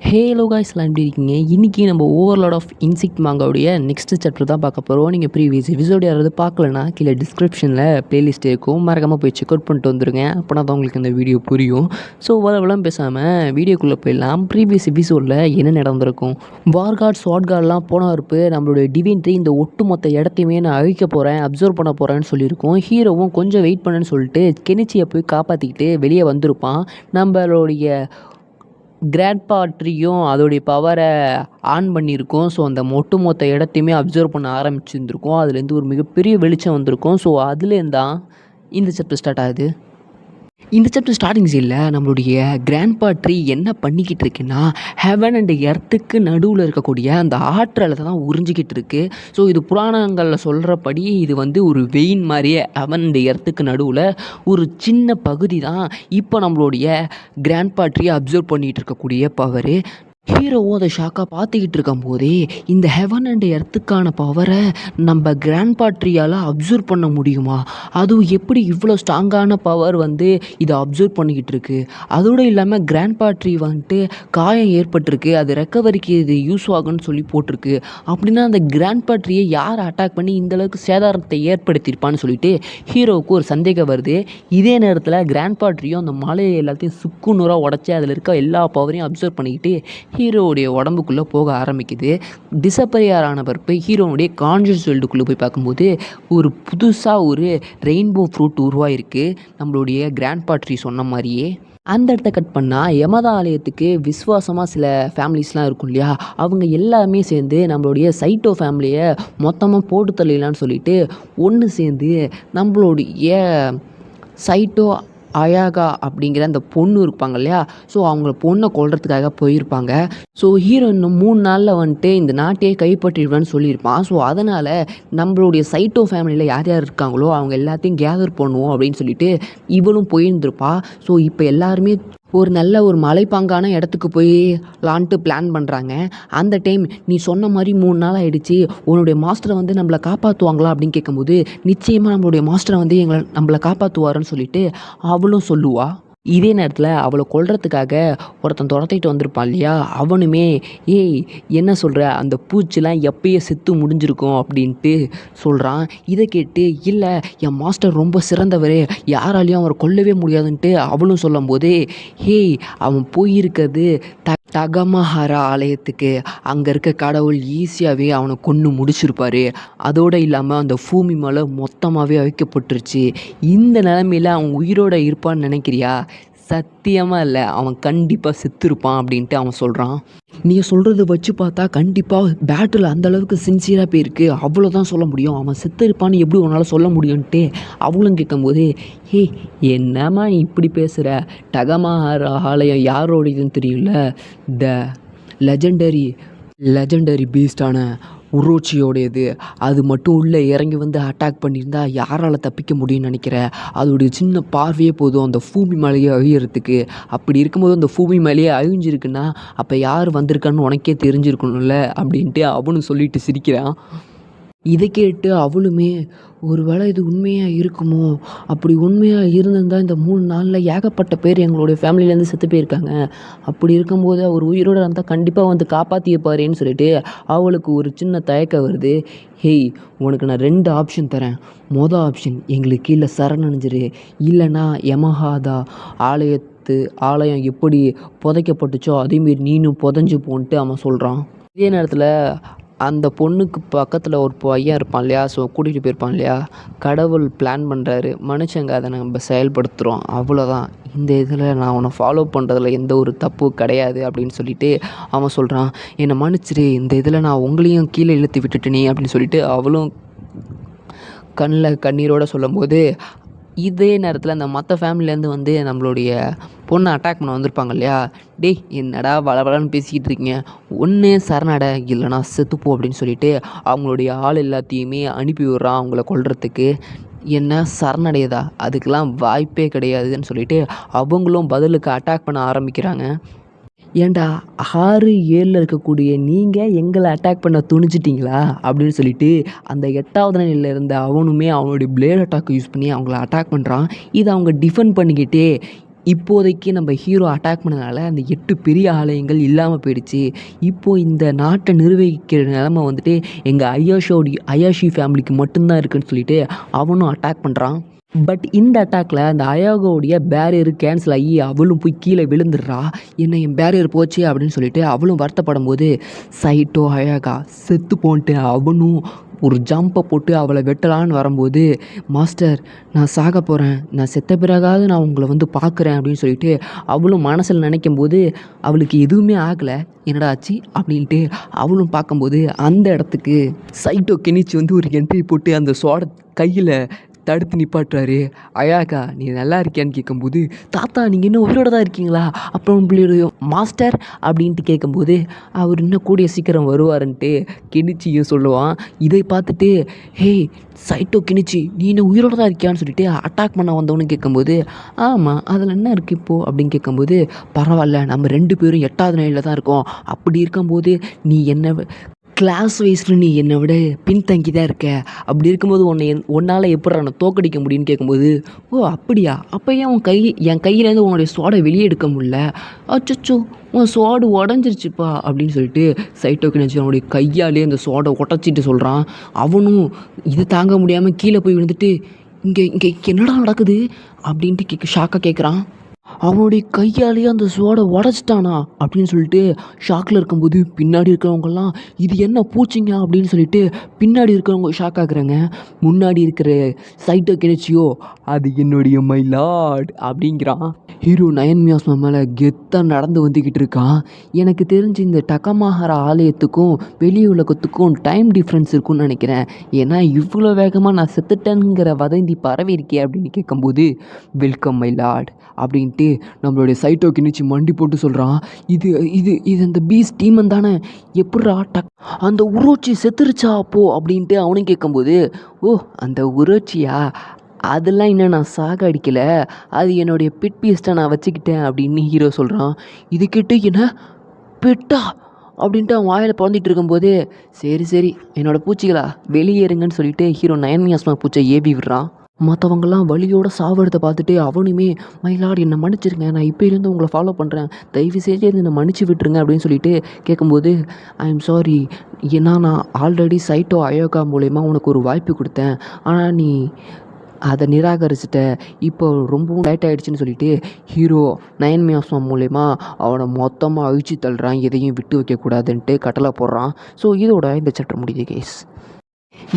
Halo காய்ஸ்லாம் எப்படி இருக்கீங்க? இன்றைக்கி நம்ம ஓவர்லாட் ஆஃப் இன்செக்ட் மாங்காவுடைய நெக்ஸ்ட் சாப்டர் தான் பார்க்க போகிறோம். நீங்கள் ப்ரீவியஸ் எபிசோடு யாராவது பார்க்கலன்னா கீழே டிஸ்கிரிப்ஷனில் ப்ளேலிஸ்ட் இருக்கும், மறக்காமல் போய் செக் அவுட் பண்ணிட்டு வந்துருங்க. அப்போனா தான் உங்களுக்கு இந்த வீடியோ புரியும். ஸோ வளவளம் பேசாமல் வீடியோக்குள்ளே போயிடலாம். ப்ரீவியஸ் எபிசோடில் என்ன நடந்திருக்கும்? வார்கார்ட் ஸ்வாட்கார்ட்லாம் போன இருப்பு நம்மளுடைய டிவின்ட்ரி இந்த ஒட்டுமொத்த இடத்தையுமே நான் அழிக்க போகிறேன், அப்சர்வ் பண்ண போகிறேன்னு சொல்லியிருக்கோம். ஹீரோவும் கொஞ்சம் வெயிட் பண்ணுன்னு சொல்லிட்டு கெனிச்சியை போய் காப்பாற்றிக்கிட்டு வெளியே வந்திருப்பான். நம்மளுடைய கிராண்ட்பா ட்ரீயும் அதோடைய பவரை ஆன் பண்ணியிருக்கோம். ஸோ அந்த ஒட்டுமொத்த இடத்தையுமே அப்சர்வ் பண்ண ஆரம்பிச்சிருந்துருக்கோம். அதுலேருந்து ஒரு மிகப்பெரிய வெளிச்சம் வந்திருக்கும். ஸோ அதுலேருந்து தான் இந்த சாப்டர் ஸ்டார்ட் ஆகுது. இந்த சாப்டர் ஸ்டார்டிங் சீனில் நம்மளுடைய கிராண்ட்பா ட்ரீ என்ன பண்ணிக்கிட்டு இருக்குன்னா, ஹெவன் அண்ட் எர்த்துக்கு நடுவில் இருக்கக்கூடிய அந்த ஆற்றலை தான் உறிஞ்சிக்கிட்டு இருக்கு. ஸோ இது புராணங்களில் சொல்கிறபடி இது வந்து ஒரு வெயின் மாதிரியே ஹெவன் அண்ட் எர்த்துக்கு நடுவில் ஒரு சின்ன பகுதி தான் இப்போ நம்மளுடைய கிராண்ட்பா ட்ரீ அப்சர்வ் பண்ணிகிட்டு இருக்கக்கூடிய பவரு. ஹீரோவும் அதை ஷாக்காக பார்த்துக்கிட்டு இருக்கும் போதே இந்த ஹெவன் அண்ட் எர்த்துக்கான பவரை நம்ம கிராண்ட்பா ட்ரீயால் அப்சர்வ் பண்ண முடியுமா? அதுவும் எப்படி இவ்வளோ ஸ்ட்ராங்கான பவர் வந்து இதை அப்சர்வ் பண்ணிக்கிட்டு இருக்கு? அதோடு இல்லாமல் கிராண்ட்பா ட்ரீ வந்துட்டு காயம் ஏற்பட்டிருக்கு, அது ரெக்கவரிக்கு இது யூஸ் ஆகுன்னு சொல்லி போட்டிருக்கு. அப்படின்னா அந்த கிராண்ட்பா ட்ரீயை யார் அட்டாக் பண்ணி இந்தளவுக்கு சேதாரத்தை ஏற்படுத்தியிருப்பான்னு சொல்லிட்டு ஹீரோவுக்கு ஒரு சந்தேகம் வருது. இதே நேரத்தில் கிராண்ட்பா ட்ரீயும் அந்த மலையை எல்லாத்தையும் சுக்குநூறாக உடச்சி அதில் இருக்க எல்லா பவரையும் அப்சர்வ் பண்ணிக்கிட்டு ஹீரோவுடைய உடம்புக்குள்ளே போக ஆரம்பிக்குது. டிசப்பரியார் ஆன பிறப்பு ஹீரோனுடைய கான்ஷியஸ் வேர்ல்டுக்குள்ளே போய் பார்க்கும்போது ஒரு புதுசாக ஒரு ரெயின்போ ஃப்ரூட் உருவாயிருக்கு, நம்மளுடைய கிராண்ட்பா ட்ரீ சொன்ன மாதிரியே. அந்த இடத்த கட் பண்ணால் யமதா ஆலயத்துக்கு விசுவாசமாக சில ஃபேமிலிஸ்லாம் இருக்கும் இல்லையா, அவங்க எல்லாருமே சேர்ந்து நம்மளுடைய சைட்டோ ஃபேமிலியை மொத்தமாக போட்டு தள்ளிடலான்னு சொல்லிட்டு ஒன்று சேர்ந்து நம்மளுடைய சைட்டோ அயாகா அப்படிங்கிற அந்த பொண்ணு இருப்பாங்க இல்லையா, ஸோ அவங்கள பொண்ணை கொல்றதுக்காக போயிருப்பாங்க. ஸோ ஹீரோ இன்னும் 3 நாளில் வந்துட்டு இந்த நாட்டையே கைப்பற்றிடுவேன்னு சொல்லியிருப்பான். ஸோ அதனால் நம்மளுடைய சைட்டோ ஃபேமிலியில் யார் யார் இருக்காங்களோ அவங்க எல்லாத்தையும் கேதர் பண்ணுவோம் அப்படின்னு சொல்லிட்டு இவளும் போயிருந்திருப்பா. ஸோ இப்போ எல்லாருமே ஒரு நல்ல ஒரு மலைப்பாங்கான இடத்துக்கு போய்லான்ட்டு பிளான் பண்ணுறாங்க. அந்த டைம் நீ சொன்ன மாதிரி 3 நாள் ஆகிடுச்சு, உன்னுடைய மாஸ்டரை வந்து நம்மளை காப்பாற்றுவாங்களா அப்படின்னு கேட்கும்போது நிச்சயமாக நம்மளுடைய மாஸ்டரை வந்து நம்மளை காப்பாற்றுவாருன்னு சொல்லிட்டு அவளும் சொல்லுவாள். இதே நேரத்தில் அவளை கொல்றதுக்காக ஒருத்தன் துரத்திட்டு வந்திருப்பான் இல்லையா, அவனுமே ஏய் என்ன சொல்கிற, அந்த பூச்சிலாம் எப்பயே செத்து முடிஞ்சிருக்கும் அப்படின்ட்டு சொல்கிறான். இதை கேட்டு இல்லை என் மாஸ்டர் ரொம்ப சிறந்தவர், யாராலையும் அவரை கொல்லவே முடியாதுன்ட்டு அவளும் சொல்லும்போது ஹேய் அவன் போயிருக்கிறது தகமஹாரா ஆலயத்துக்கு, அங்கே இருக்க கடவுள் ஈஸியாகவே அவனை கொன்று முடிச்சிருப்பார். அதோடு இல்லாமல் அந்த பூமி மலை மொத்தமாகவே அழிக்கப்பட்டுருச்சு. இந்த நிலமையில் அவன் உயிரோடு இருப்பான்னு நினைக்கிறியா? சத்தியமாக இல்லை, அவன் கண்டிப்பாக செத்துருப்பான் அப்படின்ட்டு அவன் சொல்கிறான். நீங்கள் சொல்கிறத வச்சு பார்த்தா கண்டிப்பாக பேட்டில் அந்தளவுக்கு சின்சியராக போயிருக்கு, அவ்வளோதான் சொல்ல முடியும், அவன் செத்துருப்பான்னு எப்படி உன்னால் சொல்ல முடியும்ன்ட்டு அவளும் கேட்கும்போது ஹே என்னம்மா இப்படி பேசுகிற, டகமஹாரா ஆலயம் யாரோடையதுன்னு தெரியல, த லெஜெண்டரி பீஸ்டான உரோச்சியோடையது, அது மட்டும் உள்ளே இறங்கி வந்து அட்டாக் பண்ணியிருந்தா யாரால் தப்பிக்க முடியும்னு நினைக்கிறேன்? அதோடைய சின்ன பார்வையே போதும் அந்த பூமி மலையை அழியறதுக்கு. அப்படி இருக்கும்போது அந்த பூமி மலையை அழிஞ்சிருக்குன்னா அப்போ யார் வந்திருக்கான்னு உனக்கே தெரிஞ்சிருக்கணும்ல அப்படின்ட்டு அவனும் சொல்லிட்டு சிரிக்கிறான். இதை கேட்டு அவளுமே ஒரு வேளை இது உண்மையாக இருக்குமோ, அப்படி உண்மையாக இருந்திருந்தால் இந்த 3 நாளில் ஏகப்பட்ட பேர் எங்களுடைய ஃபேமிலியிலேருந்து செத்து போயிருக்காங்க, அப்படி இருக்கும்போது அவர் உயிரோடு இருந்தால் கண்டிப்பாக வந்து காப்பாற்றியப்பாருன்னு சொல்லிட்டு அவளுக்கு ஒரு சின்ன தயக்கம் வருது. ஹேய் உனக்கு நான் 2 ஆப்ஷன் தரேன், மொதல் ஆப்ஷன் எங்களுக்கு கீழே சரணடைஞ்சிரு, இல்லைனா யமஹாதா ஆலயம் எப்படி புதைக்கப்பட்டுச்சோ அதேமாரி நீனும் புதைஞ்சு போன்ட்டு அவன் சொல்கிறான். இதே நேரத்தில் அந்த பொண்ணுக்கு பக்கத்தில் ஒரு பையன் இருப்பான் இல்லையா, ஸோ கூட்டிகிட்டு போயிருப்பான் இல்லையா, கடவுள் பிளான் பண்ணுறாரு, மனுஷங்க அதை நம்ம செயல்படுத்துகிறோம், அவ்வளோதான், இந்த இதில் நான் அவனை ஃபாலோ பண்ணுறதுல எந்த ஒரு தப்பு கிடையாது அப்படின்னு சொல்லிட்டு அவன் சொல்கிறான். என்னை மன்னிச்சிரு, இந்த இதில் நான் உங்களையும் கீழே இழுத்து விட்டுட்டேனே அப்படின்னு சொல்லிட்டு அவளும் கண்ணில் கண்ணீரோடு சொல்லும்போது, இதே நேரத்தில் அந்த மற்ற ஃபேமிலிலேருந்து வந்து நம்மளுடைய பொண்ணை அட்டாக் பண்ண வந்திருப்பாங்க இல்லையா, டேய் என்னடா வளவளன்னு பேசிக்கிட்டு இருக்கீங்க, ஒன்று சரணடை இல்லைனா செத்துப்போ அப்படின்னு சொல்லிட்டு அவங்களுடைய ஆள் எல்லாத்தையுமே அனுப்பி விடுறான் அவங்கள கொல்றதுக்கு. என்ன சரணடையதா, அதுக்கெலாம் வாய்ப்பே கிடையாதுன்னு சொல்லிட்டு அவங்களும் பதிலுக்கு அட்டாக் பண்ண ஆரம்பிக்கிறாங்க. ஏன்டா 6, 7 இருக்கக்கூடிய நீங்கள் எங்களை அட்டாக் பண்ண துணிச்சிட்டிங்களா அப்படின்னு சொல்லிட்டு அந்த 8வது நிலையில் இருந்த அவனுமே அவனுடைய பிளேட் அட்டாக் யூஸ் பண்ணி அவங்கள அட்டாக் பண்ணுறான். இதை அவங்க டிஃபெண்ட் பண்ணிக்கிட்டே இப்போதைக்கு நம்ம ஹீரோ அட்டாக் பண்ணனால அந்த 8 பெரிய ஆலயங்கள் இல்லாமல் போயிடுச்சு. இப்போது இந்த நாட்டை நிர்வகிக்கிற நிலைமை வந்துட்டு எங்கள் அயாஷி ஃபேமிலிக்கு மட்டும்தான் இருக்குன்னு சொல்லிட்டு அவனும் அட்டாக் பண்ணுறான். பட் இந்த அட்டாக்ல அந்த அயாகோடைய பேரியர் கேன்சல் ஆகி அவளும் போய் கீழே விழுந்துடுறா. என்ன என் பேரியர் போச்சு அப்படின்னு சொல்லிட்டு அவளும் வருத்தப்படும் போது சைட்டோ அயாகா செத்து போன்ட்டு அவனும் ஒரு ஜம்பை போட்டு அவளை வெட்டலான்னு வரும்போது, மாஸ்டர் நான் சாக போகிறேன், நான் செத்த பிறகாவது நான் உங்களை வந்து பார்க்குறேன் அப்படின்னு சொல்லிட்டு அவளும் மனசில் நினைக்கும் போது அவளுக்கு எதுவுமே ஆகலை. என்னடா ஆச்சு அப்படின்ட்டு அவளும் பார்க்கும்போது அந்த இடத்துக்கு சைட்டோ கெனிச்சி வந்து ஒரு என்ட்ரி போட்டு அந்த சோட கையில் தடுத்து நிப்பாட்டுறாரு. அயாகா நீ நல்லா இருக்கியான்னு கேட்கும்போது, தாத்தா நீங்கள் இன்னும் உயிரோட தான் இருக்கீங்களா, அப்புறம் உங்களுடைய மாஸ்டர் அப்படின்ட்டு கேட்கும்போது அவர் இன்னும் கூடிய சீக்கிரம் வருவாருன்ட்டு கெனிச்சியும் சொல்லுவான். இதை பார்த்துட்டு ஹே சைட்டோ கெனிச்சி நீ இன்னும் உயிரோட தான் இருக்கியான்னு சொல்லிட்டு அட்டாக் பண்ண வந்தவனு கேட்கும்போது, ஆமாம் அதில் என்ன இருக்குது இப்போது அப்படின்னு கேட்கும்போது, பரவாயில்ல நம்ம 2 பேரும் 8வது நிலையில் தான் இருக்கோம், அப்படி இருக்கும்போது நீ என்ன கிளாஸ் வைஸில் நீ என்னை விட பின்தங்கி தான் இருக்க, அப்படி இருக்கும்போது உன்னால் எப்படி நான் தோக்கடிக்க முடியும்னு கேட்கும்போது, ஓ அப்படியா, அப்போ ஏன் என் கையிலேருந்து உன்னுடைய சோடை வெளியே எடுக்க முடியல, அச்சோ உன் சோடு உடஞ்சிருச்சுப்பா அப்படின்னு சொல்லிட்டு சைட்டோ கெனிச்சி அவனுடைய கையாலே அந்த சோடை உடச்சிட்டு சொல்கிறான். அவனும் இது தாங்க முடியாமல் கீழே போய் விழுந்துட்டு இங்கே இங்கே என்னடா நடக்குது அப்படின்ட்டு ஷாக்காக கேட்குறான். அவனுடைய கையாலேயே அந்த சோடை உடச்சிட்டானா அப்படின்னு சொல்லிட்டு ஷாக்கில் இருக்கும்போது பின்னாடி இருக்கிறவங்கெல்லாம் இது என்ன பூச்சிங்க அப்படின்னு சொல்லிட்டு பின்னாடி இருக்கிறவங்க ஷாக் ஆகுறாங்க. முன்னாடி இருக்கிற சைட்டோ கெனிச்சியோ அது என்னுடைய மை லார்ட் அப்படிங்கிறான். ஹீரோ நயன் மியாஸ்மா மேலே கெத்தாக நடந்து வந்துக்கிட்டு இருக்கான். எனக்கு தெரிஞ்சு இந்த டக்கமாஹார ஆலயத்துக்கும் வெளி உலகத்துக்கும் டைம் டிஃப்ரென்ஸ் இருக்குன்னு நினைக்கிறேன், ஏன்னா இவ்வளோ வேகமாக நான் செத்துட்டேனுங்கிற வதந்தி பரவி இருக்கே அப்படின்னு கேட்கும்போது, வெல்கம் மை லார்ட் அப்படின்ட்டு நம்மளுடைய சைட்டோ கெனிச்சி மண்டி போட்டு சொல்கிறான். இது இது இது அந்த பீஸ் டீமன் தானே, எப்பட்றா அந்த உரோச்சி செத்துருச்சா அப்போ அப்படின்ட்டு அவனும் கேட்கும்போது, ஓ அந்த உரோச்சியா, அதெல்லாம் இன்னும் நான் சாக அடிக்கலை, அது என்னுடைய பிட் பீஸ்ட்டை நான் வச்சுக்கிட்டேன் அப்படின்னு ஹீரோ சொல்கிறான். இது கேட்டு என்ன பெட்டா அப்படின்ட்டு அவன் வாயில் பிறந்துட்டு இருக்கும்போது, சரி சரி என்னோடய பூச்சிகளா வெளியேறுங்கன்னு சொல்லிட்டு ஹீரோ நயன் மியாஸ்மா பூச்சை ஏவி விடுறான். மற்றவங்கெல்லாம் வலியோட சாவறதை பார்த்துட்டு அவனுமே மயிலாடு என்னை மன்னிச்சிருங்க, நான் இப்போலேருந்து உங்களை ஃபாலோ பண்ணுறேன், தயவு செஞ்சு என்னை மன்னிச்சு விட்டுருங்க அப்படின்னு சொல்லிட்டு கேட்கும்போது, ஐ எம் சாரி, ஏன்னா நான் ஆல்ரெடி சைட்டோ அயோகா மூலயமா உனக்கு ஒரு வாய்ப்பு கொடுத்தேன், ஆனால் நீ அதை நிராகரிச்சிட்ட, இப்போ ரொம்பவும் லேட் ஆகிடுச்சின்னு சொல்லிட்டு ஹீரோ நயன் மியாஸ்மா மூலயமா அவனை மொத்தமாக அழிச்சு தள்ளுறான், எதையும் விட்டு வைக்கக்கூடாதுன்ட்டு கட்டளை போடுறான். ஸோ இதோட இந்த சாப்டர் முடியுது கேஸ்.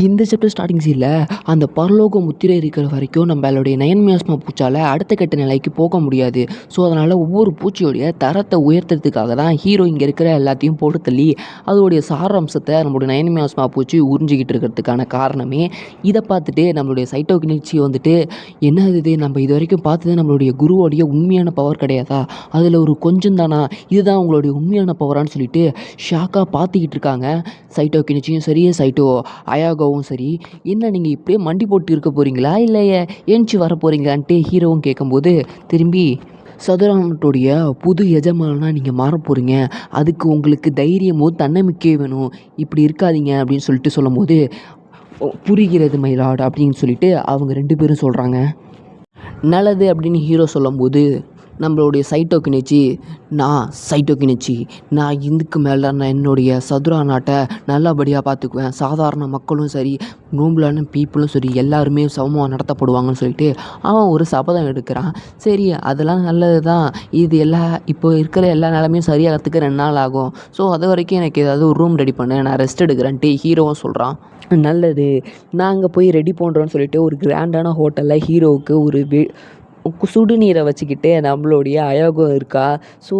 இந்த சாப்டர் ஸ்டார்டிங் சீனில் அந்த பரலோக முத்திரை இருக்கிற வரைக்கும் நம்மளுடைய நயன் மியாஸ்மா பூச்சால் அடுத்த கட்ட நிலைக்கு போக முடியாது. ஸோ அதனால் ஒவ்வொரு பூச்சியோடைய தரத்தை உயர்த்துறதுக்காக தான் ஹீரோ இங்கே இருக்கிற எல்லாத்தையும் போட்டு தள்ளி அதோடைய சாராம்சத்தை நம்மளுடைய நயன் மியாஸ்மா பூச்சி உறிஞ்சிக்கிட்டு இருக்கிறதுக்கான காரணமே. இதை பார்த்துட்டு நம்மளுடைய சைட்டோ கெனிச்சி வந்துட்டு, என்ன இது நம்ம இது வரைக்கும் பார்த்தது நம்மளுடைய குருவோடைய உண்மையான பவர் கிடையாதா, அதில் ஒரு கொஞ்சம் தானா, இதுதான் உங்களுடைய உண்மையான பவரான்னு சொல்லிட்டு ஷாக்காக பார்த்துக்கிட்டு இருக்காங்க. சைட்டோ கெனிச்சியும் சரி சைட்டோ அயாகாவும் சரி, என்ன நீங்கள் இப்படியே மண்டி போட்டு இருக்க போகிறீங்களா இல்லை ஏஞ்சி வர போகிறீங்களான்ட்டு ஹீரோவும் கேட்கும்போது, திரும்பி சதுரானத்துடைய புது எஜமானா நீங்கள் மாற போகிறீங்க, அதுக்கு உங்களுக்கு தைரியமோ தன்னம்பிக்கையோ வேணும், இப்படி இருக்காதீங்க அப்படின்னு சொல்லிட்டு சொல்லும்போது, புரிகிறது மயிலாட் அப்படின்னு சொல்லிட்டு அவங்க 2 பேரும் சொல்கிறாங்க. நல்லது அப்படின்னு ஹீரோ சொல்லும்போது நம்மளுடைய சைட்டோ கெனிச்சி, நான் இதுக்கு மேலே நான் என்னுடைய சதுரா நாட்டை நல்லபடியாக பார்த்துக்குவேன், சாதாரண மக்களும் சரி நோம்பலான பீப்புளும் சரி எல்லாருமே சமமாக நடத்தப்படுவாங்கன்னு சொல்லிட்டு அவன் ஒரு சபதம் எடுக்கிறான். சரி அதெல்லாம் நல்லது தான், இது இப்போ இருக்கிற எல்லா நிலமையும் சரியாகிறதுக்கு 2 நாள் ஆகும், ஸோ அது வரைக்கும் எனக்கு ஏதாவது ஒரு ரூம் ரெடி பண்ணு, நான் ரெஸ்ட் எடுக்கிறேன்ட்டு ஹீரோவும் சொல்கிறான். நல்லது நாங்கள் போய் ரெடி பண்ணுறோன்னு சொல்லிட்டு ஒரு கிராண்டான ஹோட்டலில் ஹீரோவுக்கு ஒரு சுடுநீரை வச்சுக்கிட்டு நம்மளுடைய அயோகா இருக்கா. ஸோ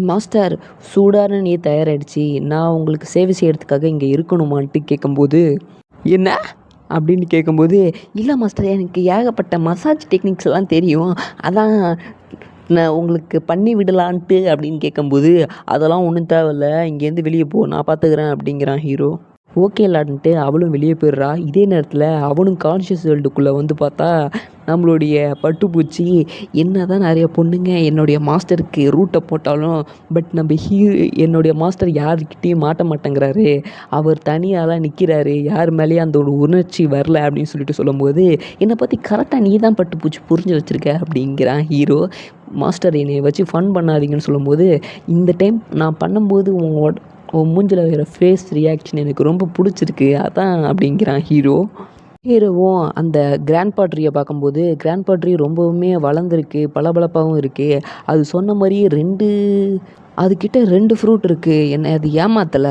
மாஸ்டர் சூடான நீர் தயாராகிடுச்சு, நான் உங்களுக்கு சேவை செய்கிறதுக்காக இங்கே இருக்கணுமான்ட்டு கேட்கும்போது, என்ன அப்படின்னு கேட்கும்போது, இல்லை மாஸ்டர் எனக்கு ஏகப்பட்ட மசாஜ் டெக்னிக்ஸ் எல்லாம் தெரியும், அதான் நான் உங்களுக்கு பண்ணி விடலான்ட்டு அப்படின்னு கேட்கும்போது, அதெல்லாம் ஒன்றும் தேவையில்ல, இங்கேருந்து வெளியே போ நான் பார்த்துக்கிறேன் அப்படிங்கிறான் ஹீரோ. ஓகே இல்லான்ட்டு அவளும் வெளியே போயிடுறா. இதே நேரத்தில் அவனும் கான்ஷியஸ் வேர்ல்டுக்குள்ளே வந்து பார்த்தா நம்மளுடைய பட்டுப்பூச்சி, என்ன தான் நிறைய பொண்ணுங்க என்னுடைய மாஸ்டருக்கு ரூட்டை போட்டாலும் பட் நம்ம என்னுடைய மாஸ்டர் யாருக்கிட்டேயும் மாட்ட மாட்டேங்கிறாரு, அவர் தனியாக தான் நிற்கிறாரு, யார் மேலேயும் அந்த ஒரு உணர்ச்சி வரல அப்படின்னு சொல்லிட்டு சொல்லும்போது, என்னை பற்றி கரெக்டாக நீ தான் பட்டுப்பூச்சி புரிஞ்சு வச்சுருக்க அப்படிங்கிறான் ஹீரோ. மாஸ்டர் என்னை வச்சு ஃபன் பண்ணாதீங்கன்னு சொல்லும்போது, இந்த டைம் நான் பண்ணும்போது உன் மூஞ்சில வர ஃபேஸ் ரியாக்ஷன் எனக்கு ரொம்ப பிடிச்சிருக்கு அதான் அப்படிங்கிறான் ஹீரோ. ஹீரோவும் அந்த கிராண்ட்பா ட்ரீயை பார்க்கும்போது, கிராண்ட்பா ட்ரீ ரொம்பவுமே வளர்ந்துருக்கு, பளபளப்பாவும் இருக்கு. அது சொன்ன மாரியே அதுகிட்ட 2 ஃப்ரூட் இருக்கு. என்னை அது ஏமாத்தல.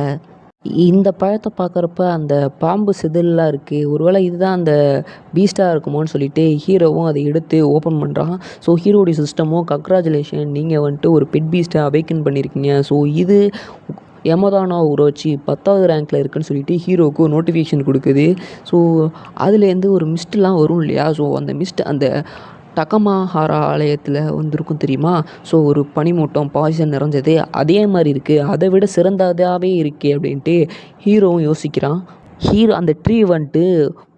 இந்த பழத்த பார்க்குறப்ப அந்த பாம்பு செதில்லாம் இருக்கு. ஒருவேளை இதுதான் அந்த பீஸ்ட்டா இருக்குமோன்னு சொல்லிட்டு ஹீரோவும் அதை எடுத்து ஓப்பன் பண்ணுறான். ஸோ ஹீரோடைய சிஸ்டமும் கங்ராச்சுலேஷன், நீங்கள் வந்துட்டு ஒரு பெட் பீஸ்ட்டை அவேக்கன் பண்ணியிருக்கீங்க. ஸோ இது யமதானா உரோச்சி 10வது ரேங்க்கில் இருக்குன்னு சொல்லிட்டு ஹீரோவுக்கு ஒரு நோட்டிஃபிகேஷன் கொடுக்குது. ஸோ அதுலேருந்து ஒரு மிஸ்ட்லாம் வரும் இல்லையா? ஸோ அந்த மிஸ்ட் அந்த டகமாஹாரா ஆலயத்தில் வந்திருக்கும் தெரியுமா? ஸோ ஒரு பனிமூட்டம் பாய்சன் நிறைஞ்சது அதே மாதிரி இருக்குது, அதை விட சிறந்ததாகவே இருக்கே அப்படின்ட்டு ஹீரோவும் யோசிக்கிறான். அந்த ட்ரீ வந்துட்டு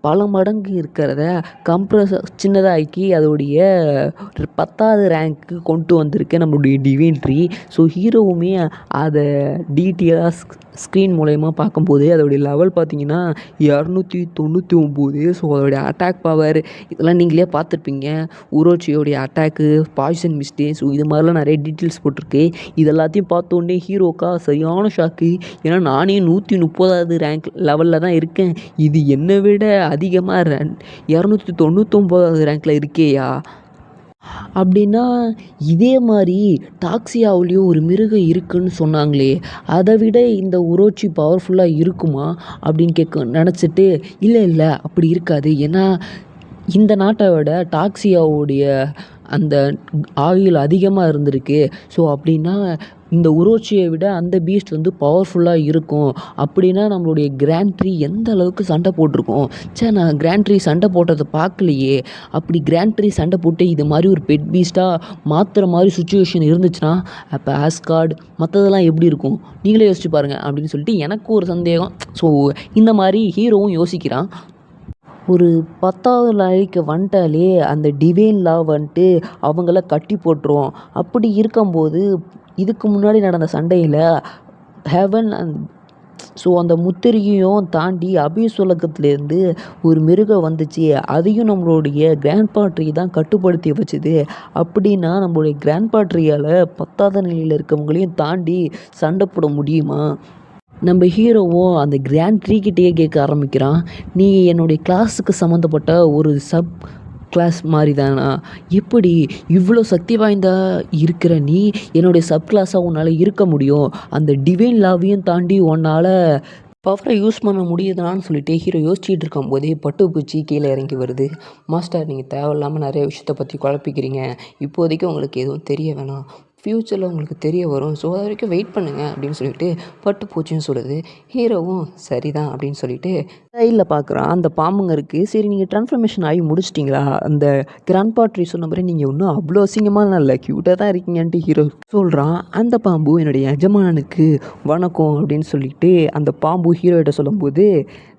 பல மடங்கு இருக்கிறத கம்ப்ரஸ் சின்னதாக்கி அதோடைய 10வது ரேங்க்கு கொண்டு வந்திருக்கு நம்மளுடைய டிவைன் ட்ரீ. ஸோ ஹீரோவுமே அதை டீட்டெயிலாக ஸ்க்ரீன் மூலயமா பார்க்கும்போது அதோடைய லெவல் பார்த்தீங்கன்னா 299. ஸோ அதோடைய அட்டாக் பவர் இதெல்லாம் நீங்களே பார்த்துருப்பீங்க. உரோச்சியோடைய அட்டாக்கு, பாய்சன் மிஸ்டே, ஸோ இது மாதிரிலாம் நிறைய டீட்டெயில்ஸ் போட்டிருக்கு. இது எல்லாத்தையும் பார்த்தோன்னே ஹீரோக்கா சரியான ஷாக்கு. ஏன்னா நானே 130வது ரேங்க் லெவலில் தான் இருக்கேன். இது என்னை விட அதிகமாக 299வது ரேங்க்கில் இருக்கேயா? அப்படின்னா இதே மாதிரி டாக்ஸியாவுலேயும் ஒரு மிருகம் இருக்குன்னு சொன்னாங்களே, அதை விட இந்த உரோச்சி பவர்ஃபுல்லாக இருக்குமா அப்படின்னு நினச்சிட்டு, இல்லை அப்படி இருக்காது. ஏன்னா இந்த நாட்டை விட டாக்ஸியாவுடைய அந்த ஆயுள் அதிகமாக இருந்திருக்கு. ஸோ அப்படின்னா இந்த உரோச்சியை விட அந்த பீஸ்ட் வந்து பவர்ஃபுல்லாக இருக்கும். அப்படின்னா நம்மளுடைய கிராண்ட் ட்ரீ எந்த அளவுக்கு சண்டை போட்டிருக்கோம். நான் கிராண்ட் ட்ரீ சண்டை போட்டதை பார்க்கலையே. அப்படி கிராண்ட் ட்ரீ சண்டை போட்டு இது மாதிரி ஒரு பெட் பீஸ்ட்டாக மாற்றுற மாதிரி சுச்சுவேஷன் இருந்துச்சுன்னா அப்போ ஆஸ்கார்டு மற்றதெல்லாம் எப்படி இருக்கும் நீங்களே யோசிச்சு பாருங்கள் அப்படின்னு சொல்லிட்டு எனக்கு ஒரு சந்தேகம். ஸோ இந்த மாதிரி ஹீரோவும் யோசிக்கிறான். ஒரு 10வது லைக்கு வந்துட்டாலே அந்த டிவைன் லா வந்துட்டு அவங்கள கட்டி போட்டுரும். அப்படி இருக்கும்போது இதுக்கு முன்னாடி நடந்த சண்டையில் ஹெவன் ஸோ அந்த முத்திரையும் தாண்டி அபிஸ் உலகத்துலேருந்து ஒரு மிருகம் வந்துச்சு. அதையும் நம்மளுடைய கிராண்ட்பா ட்ரீ தான் கட்டுப்படுத்தி வச்சுது. அப்படின்னா நம்மளுடைய கிராண்ட்பா ட்ரீயால் 10வது நிலையில் இருக்கவங்களையும் தாண்டி சண்டை போட முடியுமா? நம்ம ஹீரோவும் அந்த கிராண்ட் ட்ரீக்கிட்டேயே கேட்க ஆரம்பிக்கிறான். நீ என்னுடைய கிளாஸுக்கு சம்மந்தப்பட்ட ஒரு சப் கிளாஸ் மாதிரி தானா? எப்படி இவ்வளோ சக்தி வாய்ந்தா இருக்கிற நீ என்னுடைய சப் கிளாஸாக உன்னால் இருக்க முடியும்? அந்த டிவைன் லாவையும் தாண்டி உன்னால் பவரை யூஸ் பண்ண முடியுதுனான்னு சொல்லிட்டு ஹீரோ யோசிச்சுட்டு இருக்கும்போதே பட்டுப்பூச்சி கீழே இறங்கி வருது. மாஸ்டர், நீங்கள் தேவையில்லாமல் நிறைய விஷயத்தை பற்றி குழப்பிக்கிறீங்க. இப்போதைக்கு உங்களுக்கு எதுவும் தெரிய வேணாம், ஃப்யூச்சரில் உங்களுக்கு தெரிய வரும். ஸோ அது வரைக்கும் வெயிட் பண்ணுங்கள் அப்படின்னு சொல்லிட்டு பட்டுப்பூச்சின்னு சொல்லுது. ஹீரோவும் சரிதான் அப்படின்னு சொல்லிட்டு சைடில் பார்க்குறான். அந்த பாம்புங்க இருக்குது. சரி, நீங்கள் ட்ரான்ஸ்ஃபர்மேஷன் ஆகி முடிச்சிட்டிங்களா? அந்த கிராண்ட்பா ட்ரீ சொன்ன மாதிரி நீங்கள் இன்னும் அவ்வளோ அசிங்கமாக இல்லை, க்யூட்டாக தான் இருக்கீங்கன்ட்டு ஹீரோ சொல்கிறான். அந்த பாம்பு என்னுடைய எஜமானுக்கு வணக்கம் அப்படின்னு சொல்லிட்டு அந்த பாம்பு ஹீரோகிட்ட சொல்லும்போது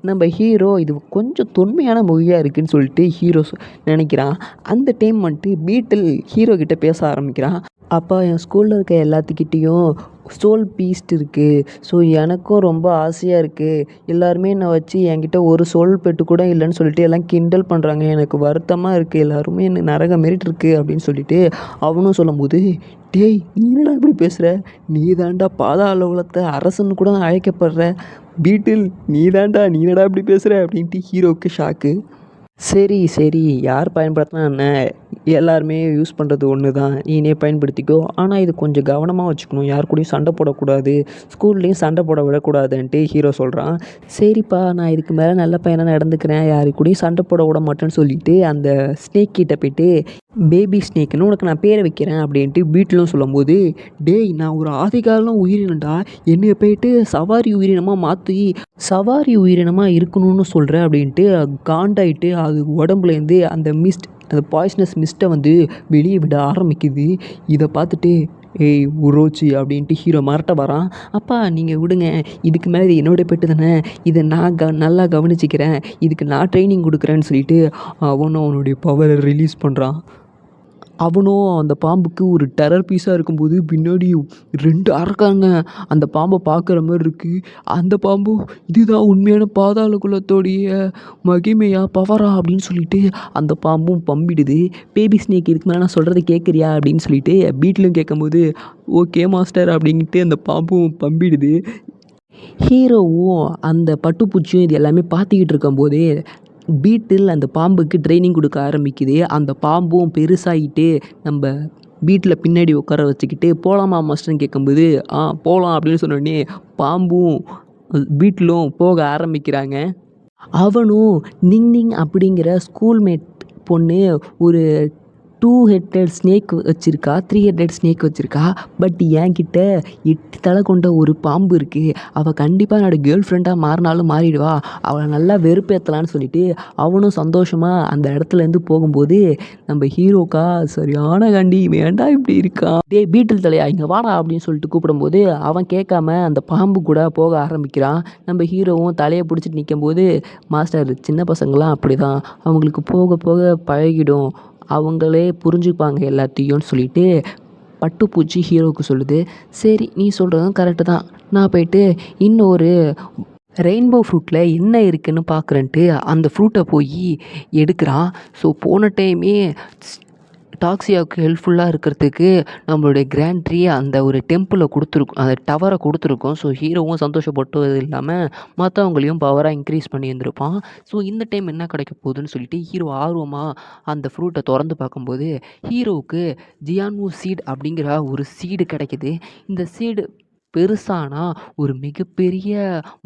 நம்ம ஹீரோ இது கொஞ்சம் தொன்மையான மொழியாக இருக்குதுன்னு சொல்லிட்டு ஹீரோ நினைக்கிறான். அந்த டைம் வந்துட்டு பீட்டில் ஹீரோ கிட்டே பேச ஆரம்பிக்கிறான். அப்பா, என் ஸ்கூலில் இருக்க எல்லாத்துக்கிட்டேயும் சோல் பீஸ்ட் இருக்குது. ஸோ எனக்கும் ரொம்ப ஆசையாக இருக்குது. எல்லாருமே என்னை வச்சு என்கிட்ட ஒரு சோல் பெட்டு கூட இல்லைன்னு சொல்லிட்டு எல்லாம் கிண்டல் பண்ணுறாங்க. எனக்கு வருத்தமாக இருக்குது. எல்லாருமே என்ன நரக மாரிட்டு இருக்குது அப்படின்னு சொல்லிட்டு அவனும் சொல்லும்போது, டேய் நீ என்னடா இப்படி பேசுகிற? நீ தாண்டா பாதாள உலகத்தை அரசன்னு கூட அழைக்கப்படுற பீட்டில், நீ என்னடா இப்படி பேசுகிற அப்படின்ட்டு ஹீரோவுக்கு ஷாக்கு. சரி யார் பயன்படுத்தினா என்ன, எல்லாருமே யூஸ் பண்ணுறது ஒன்று தான், நீனே பயன்படுத்திக்கோ. ஆனால் இது கொஞ்சம் கவனமாக வச்சுக்கணும், யார் கூடயும் சண்டை போடக்கூடாது, ஸ்கூல்லேயும் சண்டை போட விடக்கூடாதுன்ட்டு ஹீரோ சொல்கிறான். சரிப்பா, நான் இதுக்கு மேலே நல்ல பையனாக நடந்துக்கிறேன், யாரு கூடயும் சண்டை போட விட மாட்டேன்னு சொல்லிட்டு அந்த ஸ்னேக் கிட்ட போய்ட்டு பேபி ஸ்னேக்குன்னு உனக்கு நான் பேரை வைக்கிறேன் அப்படின்ட்டு பீட்டிலும் சொல்லும்போது, டேய் நான் ஒரு ஆதிகாலம் உயிரினம்டா, என்னைய போயிட்டு சவாரி உயிரினமாக மாற்றி சவாரி உயிரினமாக இருக்கணும்னு சொல்கிறேன் அப்படின்ட்டு காண்டாயிட்டு அது உடம்புலேருந்து அந்த அந்த பாய்ஸ்னஸ் மிஸ்ட்டை வந்து வெளியே விட ஆரம்பிக்குது. இதை பார்த்துட்டு ஏய் உரோச்சி அப்படின்ட்டு ஹீரோ மரட்ட வரான். அப்பா நீங்கள் விடுங்க, இதுக்கு மேலே இது என்னோடய பெட்டு தானே, இதை நான் நல்லா கவனிச்சிக்கிறேன், இதுக்கு நான் ட்ரைனிங் கொடுக்குறேன்னு சொல்லிட்டு அவனும் அவனுடைய பவரை ரிலீஸ் பண்ணுறான். அவனும் அந்த பாம்புக்கு ஒரு டெரர் பீஸாக இருக்கும்போது பின்னாடி 2 அரக்காங்க அந்த பாம்பை பார்க்குற மாதிரி இருக்குது. அந்த பாம்பும் இதுதான் உண்மையான பாதாள குலத்தோடைய மகிமையா பவரா அப்படின்னு சொல்லிட்டு அந்த பாம்பும் பம்பிடுது. பேபி ஸ்னேக் இதுக்கு மேலே நான் சொல்கிறத கேட்குறியா அப்படின்னு சொல்லிட்டு பீட்லும் கேட்கும்போது ஓகே மாஸ்டர் அப்படின்ட்டு அந்த பாம்பும் பம்பிடுது. ஹீரோவும் அந்த பட்டுப்பூச்சியும் இது எல்லாமே பார்த்துக்கிட்டு இருக்கும்போதே பீட்டில் அந்த பாம்புக்கு ட்ரைனிங் கொடுக்க ஆரம்பிக்குது. அந்த பாம்பும் பெருசாகிட்டு நம்ம பீட்டில் பின்னாடி உட்கார வச்சுக்கிட்டு போகலாமா மாஸ்டர்னு கேட்கும்போது போகலாம் அப்படின்னு சொன்னோடனே பாம்பும் பீட்டிலும் போக ஆரம்பிக்கிறாங்க. அவனும் நிங் அப்படிங்கிற ஸ்கூல்மேட் பொண்ணு ஒரு 2 ஹெட்டட் ஸ்னேக் வச்சுருக்கா, 3 ஹெட்டட் ஸ்னேக் வச்சுருக்கா. பட் என்கிட்ட 8 தலை கொண்ட ஒரு பாம்பு இருக்குது, அவள் கண்டிப்பாக என்னோடய கேர்ள் ஃப்ரெண்டாக மாறினாலும் மாறிடுவா, அவளை நல்லா வெறுப்பேற்றலான்னு சொல்லிட்டு அவனும் சந்தோஷமாக அந்த இடத்துலேருந்து போகும்போது நம்ம ஹீரோக்கா சரியான கண்டி வேண்டாம் இப்படி இருக்கான், டே பீட்டில் தலையா இங்கே வாடா அப்படின்னு சொல்லிட்டு கூப்பிடும்போது அவன் கேட்காம அந்த பாம்பு கூட போக ஆரம்பிக்கிறான். நம்ம ஹீரோவும் தலையை பிடிச்சிட்டு நிற்கும்போது மாஸ்டர் சின்ன பசங்களாம் அப்படி தான், அவங்களுக்கு போக போக பழகிடும், அவங்களே புரிஞ்சுப்பாங்க எல்லாத்தையும்னு சொல்லிட்டு பட்டுப்பூச்சி ஹீரோவுக்கு சொல்லுது. சரி நீ சொல்கிறதும் கரெக்டு தான், நான் போயிட்டு இன்னொரு ரெயின்போ ஃப்ரூட்டில் என்ன இருக்குதுன்னு பார்க்குறேன்ட்டு அந்த ஃப்ரூட்டை போய் எடுக்கிறான். ஸோ போன டைமே டாக்ஸியாவுக்கு ஹெல்ப்ஃபுல்லாக இருக்கிறதுக்கு நம்மளுடைய கிராண்ட் ட்ரீ அந்த ஒரு டெம்பிளை கொடுத்துருக்கோம், அந்த டவரை கொடுத்துருக்கோம். ஸோ ஹீரோவும் சந்தோஷப்பட்டது இல்லாமல் மற்றவங்களையும் பவராக இன்க்ரீஸ் பண்ணி இருந்திருப்பான். ஸோ இந்த டைம் என்ன கிடைக்க போகுதுன்னு சொல்லிட்டு ஹீரோ ஆர்வமாக அந்த ஃப்ரூட்டை திறந்து பார்க்கும்போது ஹீரோவுக்கு ஜியான்மூ சீட் அப்படிங்கிற ஒரு சீடு கிடைக்கிது. இந்த சீடு பெருசானா ஒரு மிகப்பெரிய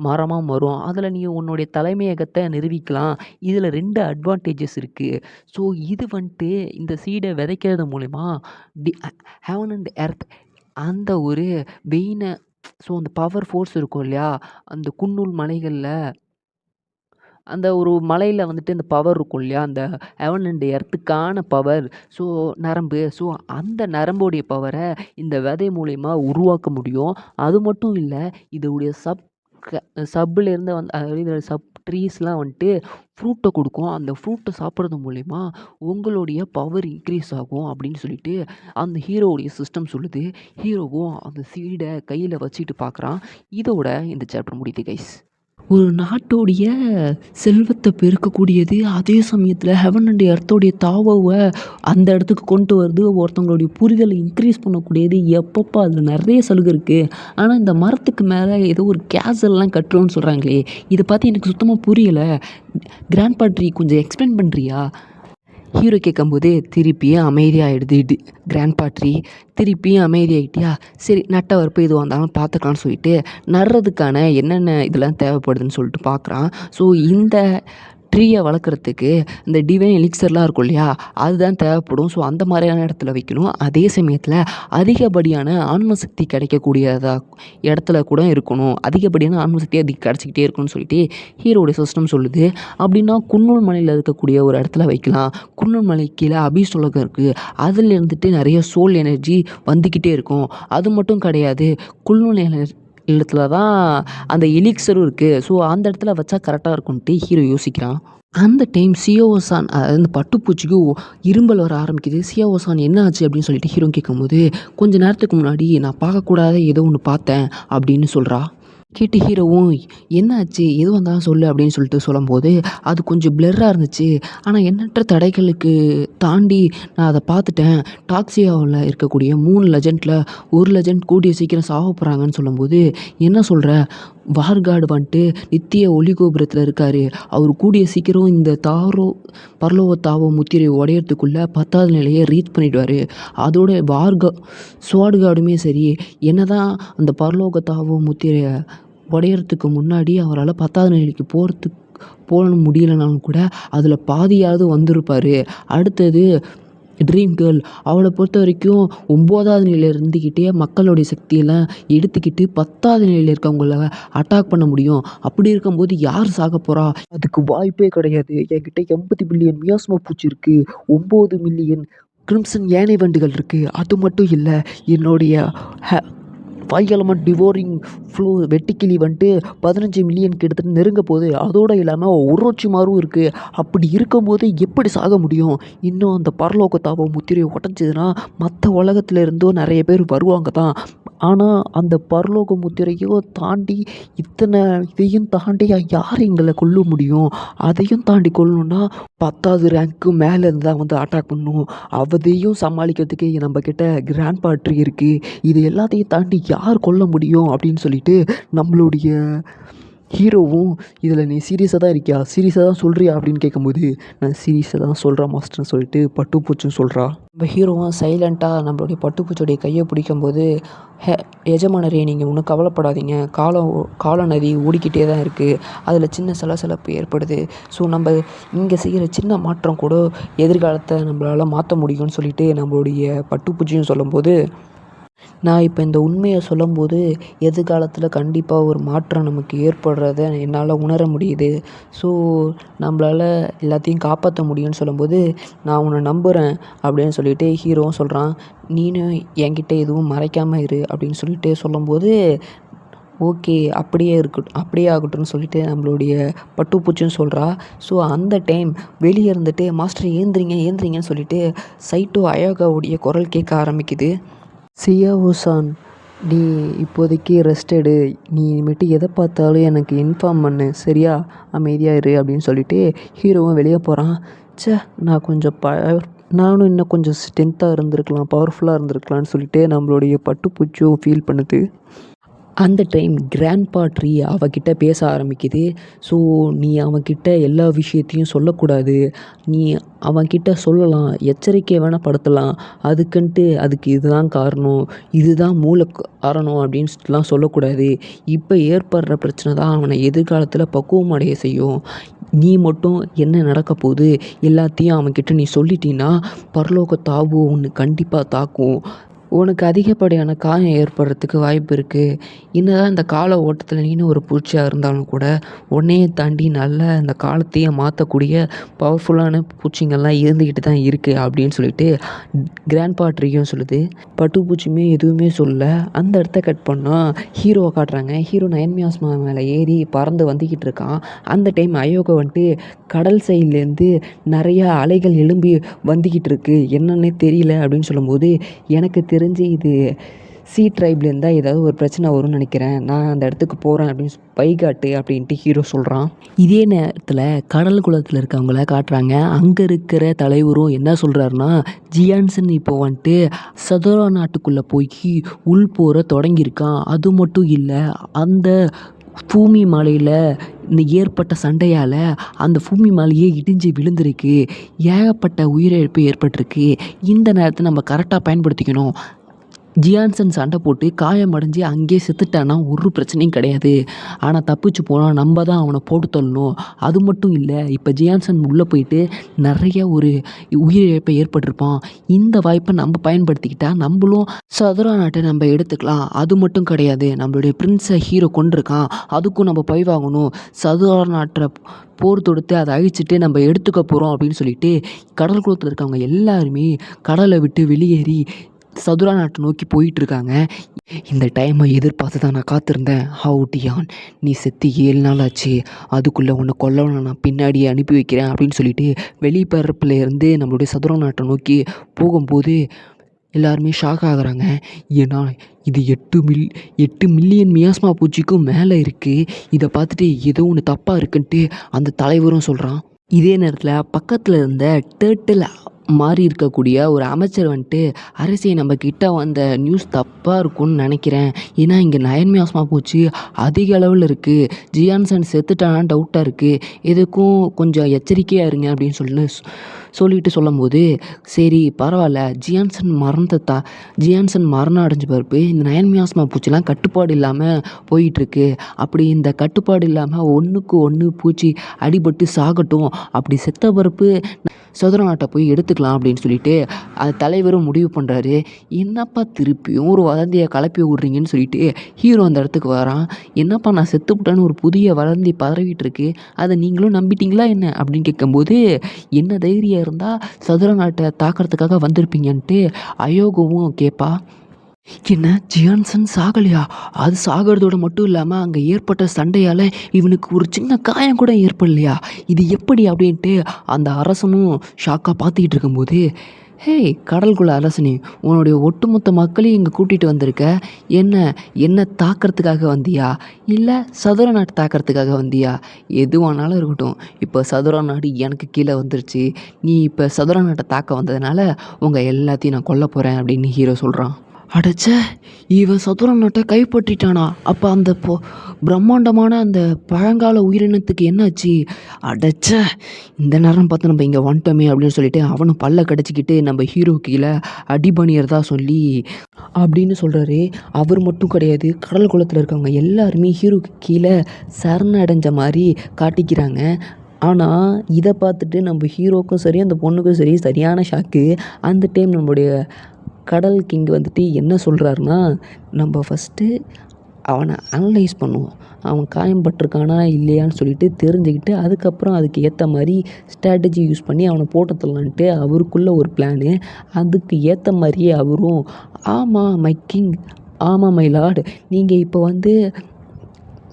மரமாக வரும், அதில் நீ உன்னுடைய தலைமையகத்தை நிரூபிக்கலாம். இதில் 2 அட்வான்டேஜஸ் இருக்குது. ஸோ இது வந்துட்டு இந்த சீடை விதைக்கிறது மூலிமா ஹெவன் அண்ட் எர்த் அந்த ஒரு வெயினை, ஸோ அந்த பவர் ஃபோர்ஸ் இருக்கும் இல்லையா, அந்த குன்னூல் மலைகளில் அந்த ஒரு மலையில் வந்துட்டு அந்த பவர் இருக்கும் இல்லையா, அந்த ஹெவன் அண்ட் எர்த்துக்கான பவர், ஸோ நரம்பு, ஸோ அந்த நரம்போடைய பவரை இந்த விதை மூலயமா உருவாக்க முடியும். அது மட்டும் இல்லை, இதோடைய சப்பிலேருந்து வந்து அதாவது இதோட சப் ட்ரீஸ்லாம் வந்துட்டு ஃப்ரூட்டை கொடுக்கும். அந்த ஃப்ரூட்டை சாப்பிட்றது மூலயமா உங்களுடைய பவர் இன்க்ரீஸ் ஆகும் அப்படின்னு சொல்லிட்டு அந்த ஹீரோவுடைய சிஸ்டம் சொல்லுது. ஹீரோவும் அந்த சீடை கையில் வச்சுட்டு பார்க்குறான். இதோட இந்த சாப்டர் முடியுது கைஸ். ஒரு நாட்டோடைய செல்வத்தை பெருக்கக்கூடியது, அதே சமயத்தில் ஹெவன் அண்ட் எர்த்தோடைய தாவவை அந்த இடத்துக்கு கொண்டு வருது, ஒருத்தவங்களுடைய புரிதலை இன்க்ரீஸ் பண்ணக்கூடியது. எப்பப்போ அதில் நிறைய சலுகை இருக்குது, ஆனால் இந்த மரத்துக்கு மேலே ஏதோ ஒரு கேசல்லாம் கட்டுறோன்னு சொல்கிறாங்களே, இதை பார்த்து எனக்கு சுத்தமாக புரியலை, கிராண்ட் பாட்ரி கொஞ்சம் எக்ஸ்பிளைன் பண்ணுறியா? ஹீரோ கேட்கும்போது திருப்பியும் அமைதியாகிடுது கிராண்ட் பாட்ரி. திருப்பியும் அமைதியாகிட்டியா, சரி நட்ட வரப்பு எதுவாக இருந்தாலும் பார்த்துக்கலான்னு சொல்லிட்டு நடுறதுக்கான என்னென்ன இதெல்லாம் தேவைப்படுதுன்னு சொல்லிட்டு பார்க்குறான். ஸோ இந்த ட்ரீயை வளர்க்குறதுக்கு இந்த டிவைன் எலிக்சர்லாம் இருக்கும் இல்லையா, அதுதான் தேவைப்படும். ஸோ அந்த மாதிரியான இடத்துல வைக்கணும். அதே சமயத்தில் அதிகப்படியான ஆன்ம சக்தி கிடைக்கக்கூடியதாக இடத்துல கூட இருக்கணும், அதிகப்படியான ஆன்ம சக்தி அதுக்கு கிடச்சிக்கிட்டே இருக்கணும்னு சொல்லிட்டு ஹீரோடைய சிஸ்டம் சொல்லுது. அப்படின்னா குன்னூல் மலையில் இருக்கக்கூடிய ஒரு இடத்துல வைக்கலாம். குன்னூல் மலை கீழே அபீஸ் உலகம் இருக்குது, அதில் இருந்துட்டு நிறைய சோல் எனர்ஜி வந்துக்கிட்டே இருக்கும். அது மட்டும் கிடையாது, குன்னூல் இடத்துல தான் அந்த எலிக்சரும் இருக்குது. ஸோ அந்த இடத்துல வச்சா கரெக்டாக இருக்கும்ன்ட்டு ஹீரோ யோசிக்கிறான். அந்த டைம் சியோசான் அந்த பட்டுப்பூச்சிக்கு இரும்பல் வர ஆரம்பிக்குது. சியோசான் என்ன ஆச்சு அப்படின்னு சொல்லிட்டு ஹீரோ கேட்கும்போது, கொஞ்சம் நேரத்துக்கு முன்னாடி நான் பார்க்கக்கூடாத ஏதோ ஒன்று பார்த்தேன் அப்படின்னு சொல்கிறா. கேட்டு ஹீரோவும் என்ன ஆச்சு, எது வந்தாலும் சொல்லு அப்படின்னு சொல்லிட்டு சொல்லும்போது, அது கொஞ்சம் பிளர்ராக இருந்துச்சு, ஆனால் எண்ணற்ற தடைகளுக்கு தாண்டி நான் அதை பார்த்துட்டேன். டாக்ஸியாவில் இருக்கக்கூடிய 3 லெஜண்டில் ஒரு லெஜண்ட் கூடிய சீக்கிரம் சாக போகிறாங்கன்னு சொல்லும்போது, என்ன சொல்கிற, வார்கார்டு வந்துட்டு நித்திய ஒளிகோபுரத்தில் இருக்கார், அவர் கூடிய சீக்கிரம் இந்த பரலோக தாவோ முத்திரை உடையறதுக்குள்ளே 10வது நிலையை ரீச் பண்ணிவிடுவார். அதோட ஸ்வாட்கார்டுமே சரி, என்ன தான் அந்த பரலோக தாவோ முத்திரையை உடையறதுக்கு முன்னாடி அவரால் 10வது நிலைக்கு போக முடியலைனாலும் கூட அதில் பாதியாவது வந்திருப்பார். அடுத்தது ட்ரீம் கேர்ள், அவளை பொறுத்த வரைக்கும் 9வது நிலையில் இருந்துக்கிட்டே மக்களுடைய சக்தியெல்லாம் எடுத்துக்கிட்டு 10வது நிலையில் இருக்கவங்கள அட்டாக் பண்ண முடியும். அப்படி இருக்கும்போது யார் சாக போகிறா, அதுக்கு வாய்ப்பே கிடையாது. என்கிட்ட 80 பில்லியன் மியாஸ்மா பூச்சி இருக்குது, 9 மில்லியன் கிரிம்சன் யானை வண்டுகள் இருக்குது. அது மட்டும் இல்லை, என்னுடைய 5 எலமெண்ட் டிவோரிங் ஃப்ளோ வெட்டுக்கிளி வந்துட்டு 15 மில்லியன் கிட்டத்தட்ட நெருங்க போகுது. அதோடு இல்லாமல் ஒரோச்சிமாரும் இருக்குது. அப்படி இருக்கும்போது எப்படி சாக முடியும்? இன்னும் அந்த பரலோக தாபம் முத்திரையை உடஞ்சிதுன்னா மற்ற உலகத்துல இருந்தும் நிறைய பேர் வருவாங்க தான். ஆனால் அந்த பரலோக முத்திரையும் தாண்டி இதையும் தாண்டி யார் எங்களை கொல்ல முடியும்? அதையும் தாண்டி கொல்லணுன்னா 10வது ரேங்க்கு மேலே இருந்து தான் வந்து அட்டாக் பண்ணணும். அதையும் சமாளிக்கிறதுக்கு நம்மக்கிட்ட கிராண்ட் பாட்ரி இருக்குது. இது எல்லாத்தையும் தாண்டி யார் கொல்ல முடியும் அப்படின்னு சொல்லிட்டு நம்மளுடைய ஹீரோவும் இதில் நீ சீரியஸாக தான் இருக்கியா, சீரியஸாக தான் சொல்கிறியா அப்படின்னு கேட்கும்போது நான் சீரியஸாக தான் சொல்கிறேன் மாஸ்டர்னு சொல்லிட்டு பட்டுப்பூச்சின்னு சொல்கிறா. நம்ம ஹீரோவும் சைலண்ட்டாக நம்மளுடைய பட்டுப்பூச்சியோடைய கையை பிடிக்கும்போது எஜமானரே நீங்கள் ஒன்றும் கவலைப்படாதீங்க, கால நதி ஓடிக்கிட்டே தான் இருக்குது, அதில் சின்ன சலசலப்பு ஏற்படுது. ஸோ நம்ம இங்கே செய்கிற சின்ன மாற்றம் கூட எதிர்காலத்தை நம்மளால் மாற்ற முடியும்னு சொல்லிட்டு நம்மளுடைய பட்டுப்பூச்சியும் சொல்லும்போது நான் இப்போ இந்த உண்மையை சொல்லும்போது எதிர்காலத்தில் கண்டிப்பாக ஒரு மாற்றம் நமக்கு ஏற்படுறத என்னால் உணர முடியுது. ஸோ நம்மளால் எல்லாத்தையும் காப்பாற்ற முடியும்னு சொல்லும்போது நான் உன்னை நம்புகிறேன் அப்படின்னு சொல்லிட்டு ஹீரோவும் சொல்கிறான். நீனும் என்கிட்ட எதுவும் மறைக்காமல் இரு அப்படின்னு சொல்லிட்டு சொல்லும்போது ஓகே அப்படியே ஆகட்டும்னு சொல்லிட்டு நம்மளுடைய பட்டுப்பூச்சின்னு சொல்கிறா. ஸோ அந்த டைம் வெளியே இருந்துட்டு மாஸ்டர் ஏந்திரிங்கன்னு சொல்லிட்டு சைட்டோ அயோகாவுடைய குரல் கேட்க ஆரம்பிக்குது. சியாவோசான், நீ இப்போதைக்கு ரெஸ்ட் எடு, நீ இனிமேட்டு எதை பார்த்தாலும் எனக்கு இன்ஃபார்ம் பண்ணு சரியா, அமைதியாக இரு அப்படின்னு சொல்லிட்டு ஹீரோவும் வெளியே போகிறான். நானும் இன்னும் கொஞ்சம் ஸ்ட்ரென்த்தாக இருந்திருக்கலாம், பவர்ஃபுல்லாக இருந்திருக்கலாம்னு சொல்லிட்டு நம்மளுடைய பட்டுப்பூச்சியும் ஃபீல் பண்ணுது. அந்த டைம் கிராண்ட் பாட்ரி அவகிட்ட பேச ஆரம்பிக்குது. ஸோ நீ அவன்கிட்ட எல்லா விஷயத்தையும் சொல்லக்கூடாது, நீ அவன்கிட்ட சொல்லலாம், எச்சரிக்கை வேணால் படுத்தலாம், அதுக்கு இதுதான் காரணம், இதுதான் மூல காரணம் அப்படின்லாம் சொல்லக்கூடாது. இப்போ ஏற்படுற பிரச்சனை தான் அவனை எதிர்காலத்தில் பக்குவம் அடைய செய்யும். நீ மட்டும் என்ன நடக்க போகுது எல்லாத்தையும் அவன்கிட்ட நீ சொல்லிட்டீன்னா பரலோக தாவு ஒன்று கண்டிப்பாக தாக்கும், உனக்கு அதிகப்படியான காயம் ஏற்படுறதுக்கு வாய்ப்பு இருக்குது. என்னதான் இந்த கால ஓட்டத்தில் நீனும் ஒரு பூச்சியாக இருந்தாலும் கூட உன்னையே தாண்டி நல்ல இந்த காலத்தையே மாற்றக்கூடிய பவர்ஃபுல்லான பூச்சிங்கள்லாம் இருந்துக்கிட்டு தான் இருக்குது அப்படின்னு சொல்லிட்டு கிராண்ட் பாட்ரியும் சொல்லுது. பட்டுப்பூச்சியுமே எதுவுமே சொல்லலை. அந்த இடத்த கட் பண்ணால் ஹீரோவை காட்டுறாங்க. ஹீரோ நயன்மியாஸ்மா மேலே ஏறி பறந்து வந்துக்கிட்டு இருக்கான். அந்த டைம் அயோகா வந்துட்டு கடல் சைட்லேருந்து நிறையா அலைகள் எழும்பி வந்துக்கிட்டு இருக்கு, என்னன்னே தெரியல அப்படின்னு சொல்லும்போது எனக்கு தெரிஞ்சு இது சி ட்ரைப்லேருந்து தான் ஏதாவது ஒரு பிரச்சனை வரும்னு நினைக்கிறேன், நான் அந்த இடத்துக்கு போகிறேன் அப்படின்னு பைகாட்டு அப்படின்ட்டு ஹீரோ சொல்கிறான். இதே நேரத்தில் கடல் குளத்தில் இருக்கவங்கள காட்டுறாங்க. அங்கே இருக்கிற தலைவரும் என்ன சொல்கிறாருன்னா, ஜியான்சன் இப்போ வந்துட்டு சதுரா நாட்டுக்குள்ளே போய் உள் போகிற தொடங்கியிருக்கான். அது மட்டும் இல்லை, அந்த பூமி மலையில் இந்த ஏற்பட்ட சண்டையால் அந்த பூமி மலையே இடிஞ்சு விழுந்திருக்கு, ஏகப்பட்ட உயிரிழப்பு ஏற்பட்டிருக்கு. இந்த நேரத்தை நம்ம கரெக்டாக பயன்படுத்திக்கணும். ஜியான்சன் சண்டை போட்டு காயமடைஞ்சு அங்கேயே செத்துட்டான்னா ஒரு பிரச்சனையும் கிடையாது, ஆனால் தப்பிச்சு போனால் நம்ம தான் அவனை போட்டு தள்ளணும். அது மட்டும் இல்லை, இப்போ ஜியான்சன் உள்ளே போயிட்டு நிறைய ஒரு உயிரிழப்பை ஏற்பட்டிருப்பான். இந்த வாய்ப்பை நம்ம பயன்படுத்திக்கிட்டால் நம்மளும் சதுரா நாட்டை நம்ம எடுத்துக்கலாம். அது மட்டும் கிடையாது, நம்மளுடைய பிரின்ஸை ஹீரோ கொண்டிருக்கான், அதுக்கும் நம்ம பழிவாங்கணும். சதுரா நாட்டை போர் தொடுத்து அதை அழிச்சிட்டு நம்ம எடுத்துக்க போகிறோம் அப்படின்னு சொல்லிட்டு கடல் குளத்தில் இருக்கவங்க எல்லாருமே கடலை விட்டு வெளியேறி சதுரா நாட்டை நோக்கி போயிட்டுருக்காங்க. இந்த டைமை எதிர்பார்த்து தான் நான் காத்திருந்தேன். டியான், நீ செத்து 7 நாள் ஆச்சு, அதுக்குள்ளே உன்னை கொல்லணும், நான் பின்னாடியே அனுப்பி வைக்கிறேன் அப்படின்னு சொல்லிட்டு வெளிப்பரப்புலேருந்து நம்மளுடைய சதுரா நாட்டை நோக்கி போகும்போது எல்லாருமே ஷாக் ஆகுறாங்க. ஏன்னா இது 8 மில்லியன் மியாஸ்மா பூச்சிக்கும் மேலே இருக்குது. இதை பார்த்துட்டு ஏதோ ஒன்று தப்பாக இருக்குன்ட்டு அந்த தலைவரும் சொல்கிறான். இதே நேரத்தில் பக்கத்தில் இருந்த டேர்ட்டில் மாறி இருக்கக்கூடிய ஒரு அமைச்சர் வந்துட்டு, அரசியை நம்ம கிட்ட வந்த நியூஸ் தப்பாக இருக்கும்னு நினைக்கிறேன், ஏன்னா இங்கே நயன்மியாஸ்மா பூச்சி அதிக அளவில் இருக்குது, ஜியான்சன் செத்துட்டானான்னு டவுட்டாக இருக்குது, எதுக்கும் கொஞ்சம் எச்சரிக்கையாக இருங்க அப்படின்னு சொல்லிட்டு சொல்லும்போது, சரி பரவாயில்ல, ஜியான்சன் மரணம் அடைஞ்ச பிறப்பு இந்த நயன்மியாஸ்மா பூச்சிலாம் கட்டுப்பாடு இல்லாமல் போயிட்டுருக்கு, அப்படி இந்த கட்டுப்பாடு இல்லாமல் ஒன்றுக்கு ஒன்று பூச்சி அடிபட்டு சாகட்டும், அப்படி செத்த பிறப்பு சதுர நாட்டை போய் எடுத்துக்கலாம் அப்படின்னு சொல்லிட்டு அது தலைவரும் முடிவு பண்ணுறாரு. என்னப்பா திருப்பியும் ஒரு வதந்தியை கிளப்பி விட்றீங்கன்னு சொல்லிட்டு ஹீரோ அந்த இடத்துக்கு வரான். என்னப்பா நான் செத்துவிட்டேன்னு ஒரு புதிய வதந்தி பரவிட்டு இருக்கு, அதை நீங்களும் நம்பிட்டீங்களா என்ன அப்படின்னு கேட்கும்போது, என்ன தைரியம் இருந்தால் சதுர நாட்டை தாக்கிறதுக்காக வந்திருப்பீங்கன்ட்டு அயோகாவும் கேட்பா. என்ன ஜியான்சன் சாகலையா? அது சாகிறதோட மட்டும் இல்லாமல் அங்கே ஏற்பட்ட சண்டையால் இவனுக்கு ஒரு சின்ன காயம் கூட ஏற்படலையா? இது எப்படி அப்படின்ட்டு அந்த அரசனும் ஷாக்காக பார்த்துக்கிட்டு இருக்கும்போது, ஹேய் கடல்குள்ள அரசனே, உன்னுடைய ஒட்டுமொத்த மக்களையும் இங்கே கூட்டிகிட்டு வந்திருக்க. என்ன என்ன தாக்கிறதுக்காக வந்தியா, இல்லை சதுர நாட்டு தாக்கிறதுக்காக வந்தியா? எதுவானாலும் இருக்கட்டும், இப்போ சதுர நாடு எனக்கு கீழே வந்துருச்சு. நீ இப்போ சதுர நாட்டை தாக்க வந்ததுனால உங்கள் எல்லாத்தையும் நான் கொல்ல போகிறேன் அப்படின்னு ஹீரோ சொல்கிறான். அடச்சே, இவன் சதுர நாட்டை கைப்பற்றிட்டானா? அப்போ அந்த பிரம்மாண்டமான அந்த பழங்கால உயிரினத்துக்கு என்னாச்சு? அடச்சே, இந்த நேரம் பார்த்து நம்ம இங்கே வந்துட்டோமே அப்படின்னு சொல்லிட்டு அவனும் பல்ல கடிச்சிக்கிட்டு நம்ம ஹீரோ கீழே அடிபணியறதா சொல்லி அப்படின்னு சொல்கிறாரு. அவர் மட்டும் கிடையாது, கடல் குளத்தில் இருக்கவங்க எல்லாருமே ஹீரோக்கு கீழே சரணடைஞ்ச மாதிரி காட்டிக்கிறாங்க. ஆனால் இதை பார்த்துட்டு நம்ம ஹீரோக்கும் சரி அந்த பொண்ணுக்கும் சரி சரியான ஷாக்கு. அந்த டைம் நம்மளுடைய கடல் கிங் வந்துட்டு என்ன சொல்கிறாருன்னா, நம்ம ஃபஸ்ட்டு அவனை அனலைஸ் பண்ணுவோம். அவன் காயம்பட்டிருக்கானா இல்லையான்னு சொல்லிட்டு தெரிஞ்சுக்கிட்டு அதுக்கப்புறம் அதுக்கு ஏற்ற மாதிரி ஸ்ட்ராட்டஜி யூஸ் பண்ணி அவனை போட்டு தரலான்ட்டு அவருக்குள்ள ஒரு பிளானு. அதுக்கு ஏற்ற மாதிரியே அவரும், ஆமாம் மை கிங், ஆமாம் மை லார்டு, நீங்கள் இப்போ வந்து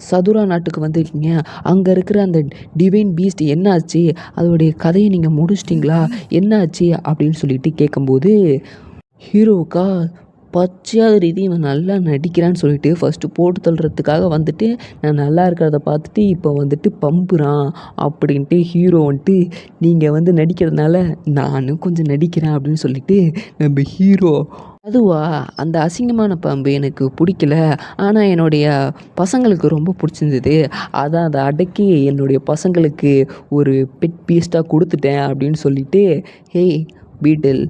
சதுரா நாட்டுக்கு வந்திருக்கீங்க. அங்கே இருக்கிற அந்த டிவைன் பீஸ்ட் என்ன ஆச்சு? அதோடைய கதையை நீங்கள் முடிச்சிட்டிங்களா? என்ன ஆச்சு அப்படின்னு சொல்லிட்டு கேட்கும்போது, ஹீரோவுக்கா பச்சையாக ரீதி இவன் நல்லா நடிக்கிறான்னு சொல்லிட்டு ஃபஸ்ட்டு போட்டு தள்ளுறதுக்காக வந்துட்டு நான் நல்லா இருக்கிறத பார்த்துட்டு இப்போ வந்துட்டு பம்புறான் அப்படின்ட்டு ஹீரோ வந்துட்டு, நீங்கள் வந்து நடிக்கிறதுனால நானும் கொஞ்சம் நடிக்கிறேன் அப்படின்னு சொல்லிட்டு நம்ம ஹீரோ, அதுவா அந்த அசிங்கமான பாம்பு எனக்கு பிடிக்கல, ஆனால் என்னுடைய பசங்களுக்கு ரொம்ப பிடிச்சிருந்தது, அதான் அதை அடக்கி என்னுடைய பசங்களுக்கு ஒரு பெட் பீஸ்ட்டாக கொடுத்துட்டேன் அப்படின்னு சொல்லிட்டு, ஹேய் பீட்டில்,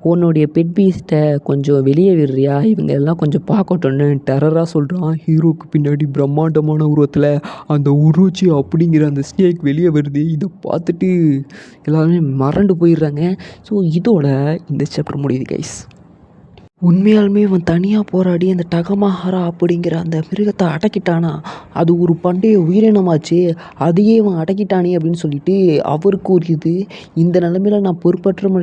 உன்னுடைய பெட் பீஸ்ட்டை கொஞ்சம் வெளியே விடுறியா, இவங்க எல்லாம் கொஞ்சம் பார்க்கட்டும்னு டெரராக சொல்கிறான். ஹீரோக்கு பின்னாடி பிரம்மாண்டமான உருவத்தில் அந்த உருச்சி அப்படிங்கிற அந்த ஸ்னேக் வெளியே வருது. இதை பார்த்துட்டு எல்லாருமே மறண்டு போயிடுறாங்க. ஸோ இதோட இந்த சாப்டர் முடியுது கைஸ். உண்மையாலுமே இவன் தனியாக போராடி அந்த டகமஹாரா அப்படிங்கிற அந்த மிருகத்தை அடக்கிட்டானா? அது ஒரு பண்டைய உயிரினமாச்சு, அதையே இவன் அடக்கிட்டானே அப்படின்னு சொல்லிட்டு அவருக்கு ஒரு இது. இந்த நிலைமையில் நான் பொறுப்பற்ற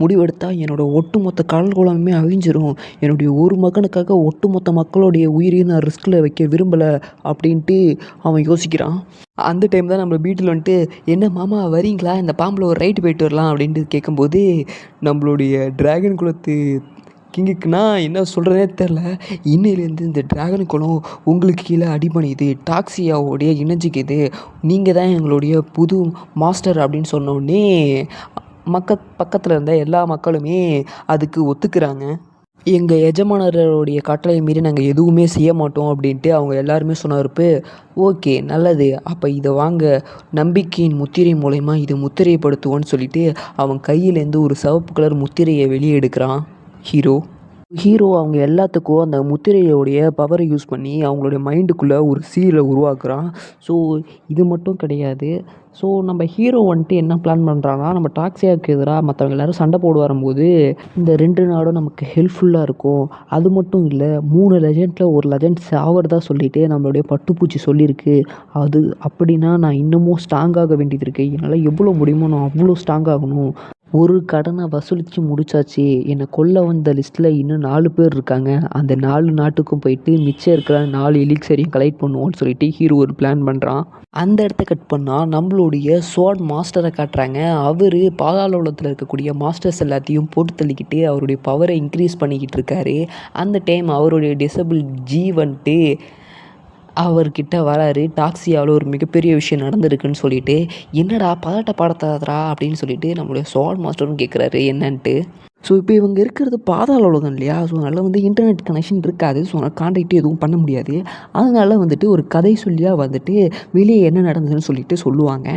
முடிவெடுத்தால் என்னோடய ஒட்டுமொத்த கடல் குலமே அழிஞ்சிரும். என்னுடைய ஒரு மகனுக்காக ஒட்டுமொத்த மக்களுடைய உயிரையும் நான் ரிஸ்கில் வைக்க விரும்பலை அப்படின்ட்டு அவன் யோசிக்கிறான். அந்த டைம் தான் நம்ம வீட்டில் வந்துட்டு, என்ன மாமா வரீங்களா, இந்த பாம்பில் ஒரு ரைட்டு போயிட்டு வரலாம் அப்படின்ட்டு கேட்கும்போது, நம்மளுடைய டிராகன் குலத்து கிங்குக்குன்னா என்ன சொல்கிறதே தெரில. இன்னையிலேருந்து இந்த டிராகன் குலம் உங்களுக்கு கீழே அடிபணியுது, டாக்ஸியாவோடைய இணைஞ்சிக்குது, நீங்கள் தான் எங்களுடைய புது மாஸ்டர் அப்படின்னு சொன்னோடனே பக்கத்தில் இருந்த எல்லா மக்களுமே அதுக்கு ஒத்துக்கிறாங்க. எங்கள் எஜமானரோடைய கட்டளையை மீறி நாங்கள் எதுவுமே செய்ய மாட்டோம் அப்படின்ட்டு அவங்க எல்லாருமே சொன்னப்போ, ஓகே நல்லது, அப்போ இதை வாங்க, நம்பிக்கையின் முத்திரை மூலயமா இதை முத்திரைப்படுத்துவோன்னு சொல்லிட்டு அவன் கையிலேருந்து ஒரு சிவப்பு கலர் முத்திரையை வெளியே எடுக்கிறான் ஹீரோ அவங்க எல்லாத்துக்கும் அந்த முத்திரையோடைய பவரை யூஸ் பண்ணி அவங்களுடைய மைண்டுக்குள்ளே ஒரு சீலை உருவாக்குறான். ஸோ இது மட்டும் கிடையாது. ஸோ நம்ம ஹீரோ வந்துட்டு என்ன பிளான் பண்ணுறான்னா, நம்ம டாக்ஸியாவுக்கு எதிராக மற்றவங்க எல்லோரும் சண்டை போடு வரும்போது இந்த 2 நாடும் நமக்கு ஹெல்ப்ஃபுல்லாக இருக்கும். அது மட்டும் இல்லை, 3 லெஜெண்டில் ஒரு லெஜெண்ட் சாவறதா சொல்லிவிட்டு நம்மளுடைய பட்டுப்பூச்சி சொல்லியிருக்கு. அது அப்படின்னா நான் இன்னமும் ஸ்ட்ராங்காக வேண்டியது இருக்குது. என்னால் எவ்வளோ முடியுமோ நான் அவ்வளோ ஸ்ட்ராங்காகணும். ஒரு கடனை வசூலித்து முடிச்சாச்சு. என்னை கொல்ல வந்த லிஸ்ட்டில் இன்னும் 4 பேர் இருக்காங்க. அந்த 4 நாட்டுக்கும் போயிட்டு மிச்சம் இருக்கிற 4 எலிக்ஸரையும் கலெக்ட் பண்ணுவோன்னு சொல்லிட்டு ஹீரோ ஒரு பிளான் பண்ணுறான். அந்த இடத்த கட் பண்ணால் நம்மளுடைய ஸ்வாட் மாஸ்டரை காட்டுறாங்க. அவர் பாதாள உலகத்தில் இருக்கக்கூடிய மாஸ்டர்ஸ் எல்லாத்தையும் போட்டு தள்ளிக்கிட்டு அவருடைய பவரை இன்க்ரீஸ் பண்ணிக்கிட்டு இருக்காரு. அந்த டைம் அவருடைய டிசபிள் ஜி வந்துட்டு அவர்கிட்ட வராரு. டாக்ஸியாவில் ஒரு மிகப்பெரிய விஷயம் நடந்திருக்குன்னு சொல்லிட்டு, என்னடா பதட்டப்படுத்தாதடா அப்படின்னு சொல்லிட்டு நம்மளுடைய ஸ்வாட் மாஸ்டரும் கேட்குறாரு என்னன்ட்டு. ஸோ இப்போ இவங்க இருக்கிறது பாதாள உலகம் இல்லையா? ஸோ அதனால் வந்து இன்டர்நெட் கனெக்ஷன் இருக்காது. ஸோ கான்டாக்ட் எதுவும் பண்ண முடியாது. அதனால வந்துட்டு ஒரு கதை சொல்லியாக வந்துட்டு வெளியே என்ன நடந்ததுன்னு சொல்லிட்டு சொல்லுவாங்க.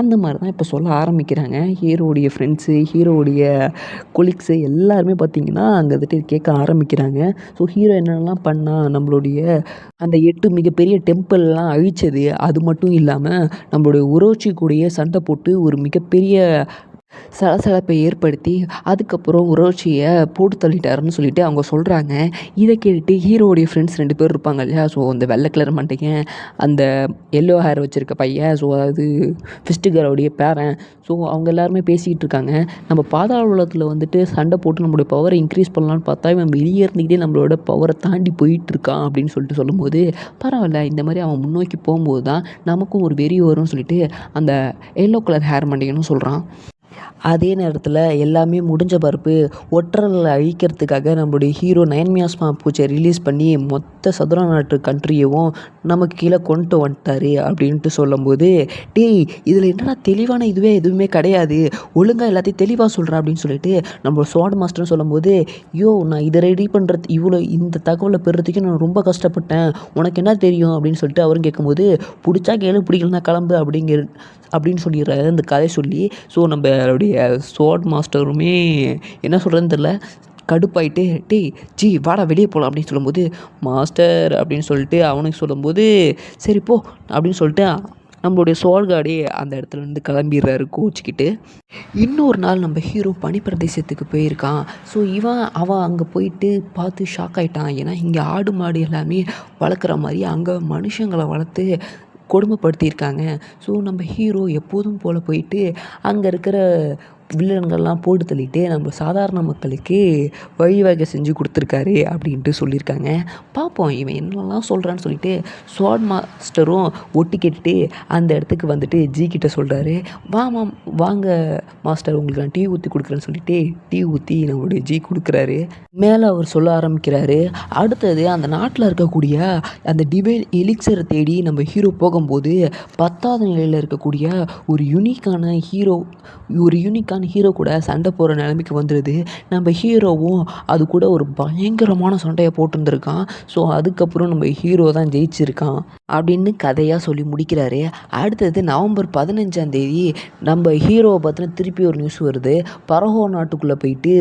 அந்த மாதிரி தான் இப்போ சொல்ல ஆரம்பிக்கிறாங்க. ஹீரோடைய ஃப்ரெண்ட்ஸு, ஹீரோடைய கொலீக்ஸு எல்லாருமே பார்த்திங்கன்னா அங்கே வந்துட்டு கேட்க ஆரம்பிக்கிறாங்க. ஸோ ஹீரோ என்னென்னலாம் பண்ணால் நம்மளுடைய அந்த 8 மிகப்பெரிய டெம்பிள்லாம் அழித்தது, அது மட்டும் இல்லாமல் நம்மளுடைய உரோச்சி கூடயே சண்டை போட்டு ஒரு மிகப்பெரிய சலசலப்பை ஏற்படுத்தி அதுக்கப்புறம் உரோச்சியை போட்டு தள்ளிட்டாருன்னு சொல்லிட்டு அவங்க சொல்கிறாங்க. இதை கேட்டுட்டு ஹீரோவுடைய ஃப்ரெண்ட்ஸ் 2 பேர் இருப்பாங்க இல்லையா? ஸோ அந்த வெள்ளை கலர் மண்டையன், அந்த எல்லோ ஹேர் வச்சுருக்க பையன், ஸோ அது ஃபிஸ்ட்டுகரோடைய பேரன். ஸோ அவங்க எல்லாருமே பேசிக்கிட்டு இருக்காங்க. நம்ம பாதாள உலகத்தில் வந்துட்டு சண்டை போட்டு நம்மளுடைய பவரை இன்க்ரீஸ் பண்ணலான்னு பார்த்தா இவன் வெளியே இருந்துக்கிட்டே நம்மளோட பவரை தாண்டி போயிட்டுருக்கான் அப்படின்னு சொல்லிட்டு சொல்லும்போது, பரவாயில்ல இந்த மாதிரி அவன் முன்னோக்கி போகும்போது தான் நமக்கும் ஒரு வெறி வரும்னு சொல்லிட்டு அந்த எல்லோ கலர் ஹேர் மண்டையனும் சொல்கிறான். அதே நேரத்தில் எல்லாமே முடிஞ்ச பிறகு ஒற்றர்களை அழிக்கிறதுக்காக நம்மளுடைய ஹீரோ நயன் மியாஸ்மா பூச்சியை ரிலீஸ் பண்ணி மொத்த சதுர நாட்டு கண்ட்ரியவும் நமக்கு கீழே கொண்டு வந்துட்டாரு அப்படின்ட்டு சொல்லும்போது, டேய் இதில் என்னடா தெளிவான இதுவே எதுவுமே கிடையாது, ஒழுங்காக எல்லாத்தையும் தெளிவாக சொல்கிறேன் அப்படின்னு சொல்லிட்டு நம்ம ஸ்வாட் மாஸ்டர்னு சொல்லும்போது, நான் இதை ரெடி பண்ணுறது இந்த தகவலை பெறுறதுக்கு நான் ரொம்ப கஷ்டப்பட்டேன், உனக்கு என்ன தெரியும் அப்படின்னு சொல்லிட்டு அவரும் கேட்கும்போது, பிடிச்சா கேளு பிடிக்கலனா கிளம்பு அப்படின்னு சொல்லிடுறாரு அந்த கதை சொல்லி. ஸோ நம்மளுடைய ஸ்வாட் மாஸ்டருமே என்ன சொல்கிறதுன்னு தெரில, கடுப்பாயிட்டு டேய் ஜி வாடா வெளியே போகலாம் அப்படின்னு சொல்லும்போது, மாஸ்டர் அப்படின்னு சொல்லிட்டு அவனுக்கு சொல்லும்போது, சரி போ அப்படின்னு சொல்லிட்டு நம்மளுடைய சோல்காடே அந்த இடத்துலேருந்து கிளம்பிடுறாரு கோச்சிக்கிட்டு. இன்னொரு நாள் நம்ம ஹீரோ பனிப்பிரதேசத்துக்கு போயிருக்கான். ஸோ அவன் அங்கே போயிட்டு பார்த்து ஷாக் ஆகிட்டான். ஏன்னா இங்கே ஆடு மாடு எல்லாமே வளர்க்குற மாதிரி அங்கே மனுஷங்களை வளர்த்து கொடுமைப்படுத்தியிருக்காங்க. ஸோ நம்ம ஹீரோ எப்போதும் போல் போயிட்டு அங்கே இருக்கிற வில்லன்கள்லாம் போட்டு தள்ளிட்டு நம்ம சாதாரண மக்களுக்கு வழிவகை செஞ்சு கொடுத்துருக்காரு அப்படின்ட்டு சொல்லியிருக்காங்க. பார்ப்போம் இவன் என்னெல்லாம் சொல்கிறான்னு சொல்லிட்டு ஸ்வாட் மாஸ்டரும் ஒட்டி கேட்டுட்டு அந்த இடத்துக்கு வந்துட்டு ஜி கிட்ட சொல்கிறாரு. வாங்க மாஸ்டர் உங்களுக்கு நான் டீ ஊற்றி கொடுக்குறேன்னு சொல்லிட்டு டீ ஊற்றி நம்மளுடைய ஜி கொடுக்குறாரு. மேலே அவர் சொல்ல ஆரம்பிக்கிறாரு. அடுத்தது அந்த நாட்டில் இருக்கக்கூடிய அந்த டிவைன் எலிக்சரை தேடி நம்ம ஹீரோ போகும்போது 10வது நிலையில் இருக்கக்கூடிய ஒரு யூனிக்கான ஹீரோ கூட சண்டை போகிற நிலைமைக்கு வந்துடுது. நம்ம ஹீரோவும் அது கூட ஒரு பயங்கரமான சண்டையை போட்டுருந்துருக்கான். ஸோ அதுக்கப்புறம் நம்ம ஹீரோ தான் ஜெயிச்சிருக்கான் அப்படின்னு கதையாக சொல்லி முடிக்கிறாரு. அடுத்தது நவம்பர் 15 நம்ம ஹீரோவை பார்த்தினா திருப்பி ஒரு நியூஸ் வருது. பரஹோ நாட்டுக்குள்ளே போயிட்டு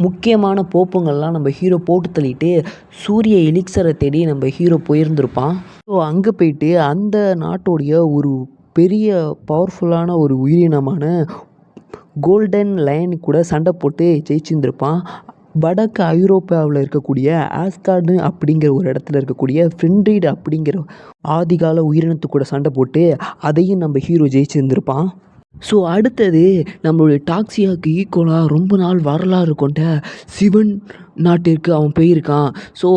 முக்கியமான போப்புங்கள்லாம் நம்ம ஹீரோ போட்டு தள்ளிட்டு சூரிய எலிக்சரை தேடி நம்ம ஹீரோ போயிருந்திருப்பான். ஸோ அங்கே போயிட்டு அந்த நாட்டோடைய ஒரு பெரிய பவர்ஃபுல்லான ஒரு உயிரினமான கோல்டன் லயன் கூட சண்டை போட்டு ஜெயிச்சிருந்திருப்பான். வடக்கு ஐரோப்பாவில் இருக்கக்கூடிய ஆஸ்கார்டு அப்படிங்கிற ஒரு இடத்துல இருக்கக்கூடிய ஃப்ரெண்ட்ரீட் அப்படிங்கிற ஆதிகால உயிரினத்து கூட சண்டை போட்டு அதையும் நம்ம ஹீரோ ஜெயிச்சிருந்திருப்பான். ஸோ அடுத்தது நம்மளுடைய டாக்ஸியாவுக்கு ஈக்குவலாக ரொம்ப நாள் வரலாறு கொண்ட சிவன் நாட்டிற்கு அவன் போயிருக்கான். ஸோ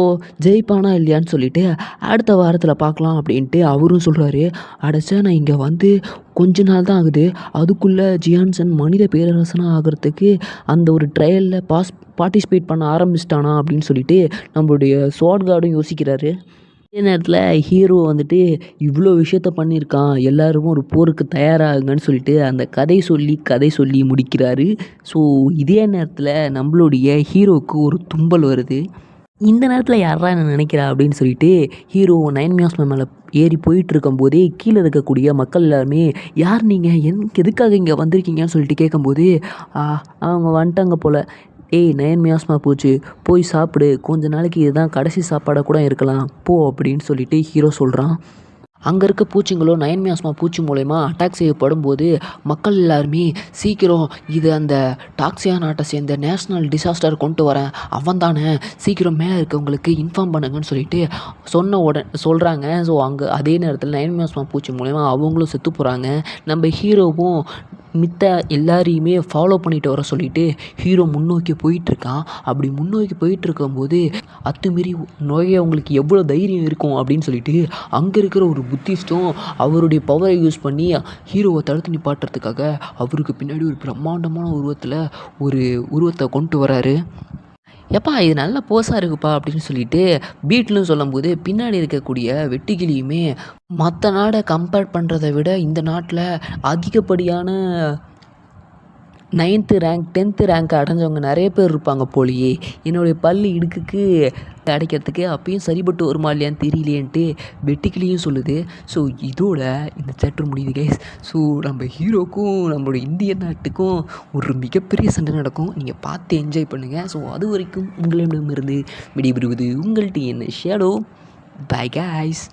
ஜெயிப்பானா இல்லையான்னு சொல்லிட்டு அடுத்த வாரத்தில் பார்க்கலாம் அப்படின்ட்டு அவரும் சொல்கிறாரு. அடைச்சா நான் இங்கே வந்து கொஞ்ச நாள் தான் ஆகுது, அதுக்குள்ளே ஜியான்சன் மனித பேரரசனாக ஆகிறதுக்கு அந்த ஒரு ட்ரையலில் பார்ட்டிசிபேட் பண்ண ஆரம்பிச்சிட்டானா அப்படின்னு சொல்லிட்டு நம்மளுடைய ஸ்வாட் கார்டும் யோசிக்கிறாரு. அதே நேரத்தில் ஹீரோ வந்துட்டு இவ்வளோ விஷயத்த பண்ணியிருக்கான், எல்லாரும் ஒரு போருக்கு தயாராகுங்கன்னு சொல்லிட்டு அந்த கதை சொல்லி முடிக்கிறாரு. ஸோ இதே நேரத்தில் நம்மளுடைய ஹீரோவுக்கு ஒரு தும்பல் வருது. இந்த நேரத்தில் யாரா என்ன நினைக்கிறா அப்படின்னு சொல்லிட்டு ஹீரோ நயன் மியாஸ்மா மேலே ஏறி போயிட்டுருக்கும்போதே கீழே இருக்கக்கூடிய மக்கள் எல்லாருமே, யார் நீங்கள் எதுக்காக இங்கே வந்திருக்கீங்கன்னு சொல்லிட்டு கேட்கும்போது, அவங்க வந்துட்டாங்க போல், ஏய் நயன் மியாஸ்மா பூச்சி போய் சாப்பிடு, கொஞ்ச நாளைக்கு இதுதான் கடைசி சாப்பாடாக கூட இருக்கலாம் போ அப்படின்னு சொல்லிட்டு ஹீரோ சொல்கிறான். அங்கே இருக்க பூச்சிங்களும் நயன் மியாஸ்மா பூச்சி மூலயமா அட்டாக் செய்யப்படும் போது மக்கள் எல்லாருமே சீக்கிரம் இது அந்த டாக்ஸியா நாட்டை சேர்ந்த நேஷ்னல் டிசாஸ்டர் கொண்டு வரேன் அவன் தானே, சீக்கிரம் மேலே இருக்கவங்களுக்கு இன்ஃபார்ம் பண்ணுங்கன்னு சொல்லிட்டு சொல்கிறாங்க. ஸோ அங்கே அதே நேரத்தில் நயன் மியாஸ்மா பூச்சி மூலயமா அவங்களும் செத்து போகிறாங்க. நம்ம ஹீரோவும் மித்த எல்லாரையுமே ஃபாலோ பண்ணிட்டு வர சொல்லிட்டு ஹீரோ முன்னோக்கி போயிட்டுருக்கான். அப்படி முன்னோக்கி போயிட்டுருக்கும்போது அத்துமீறி அவங்களுக்கு எவ்வளோ தைரியம் இருக்கும் அப்படின்னு சொல்லிட்டு அங்கே இருக்கிற ஒரு புத்திஸ்ட்டும் அவருடைய பவரை யூஸ் பண்ணி ஹீரோவை தடுத்து நிப்பாட்டுறதுக்காக அவருக்கு பின்னாடி ஒரு பிரம்மாண்டமான உருவத்தை கொண்டு வராரு. எப்பா இது நல்ல போஸாக இருக்குப்பா அப்படின்னு சொல்லிட்டு பீட்லும் சொல்லும்போது பின்னாடி இருக்கக்கூடிய வெட்டுக்கிளியுமே மற்ற நாடை கம்பேர் பண்ணுறதை விட இந்த நாட்டில் அதிகப்படியான 9th ரேங்க் 10th ரேங்க் அடைஞ்சவங்க நிறைய பேர் இருப்பாங்க போலியே, என்னுடைய பள்ளி இடுக்குக்கு அடைக்கிறதுக்கு அப்பயும் சரிபட்டு வருமா இல்லையான்னு தெரியலேன்ட்டு வெட்டுக்கிளியும் சொல்லுது. ஸோ இதோட இந்த சாப்டர் முடியுது கைஸ். ஸோ நம்ம ஹீரோக்கும் நம்மளோட இந்திய நாட்டுக்கும் ஒரு மிகப்பெரிய சண்டை நடக்கும், நீங்கள் பார்த்து என்ஜாய் பண்ணுங்கள். ஸோ அது வரைக்கும் உங்களிடமிருந்து விடைபெறுவது உங்கள்கிட்ட என்ன ஷேடோ. Bye guys.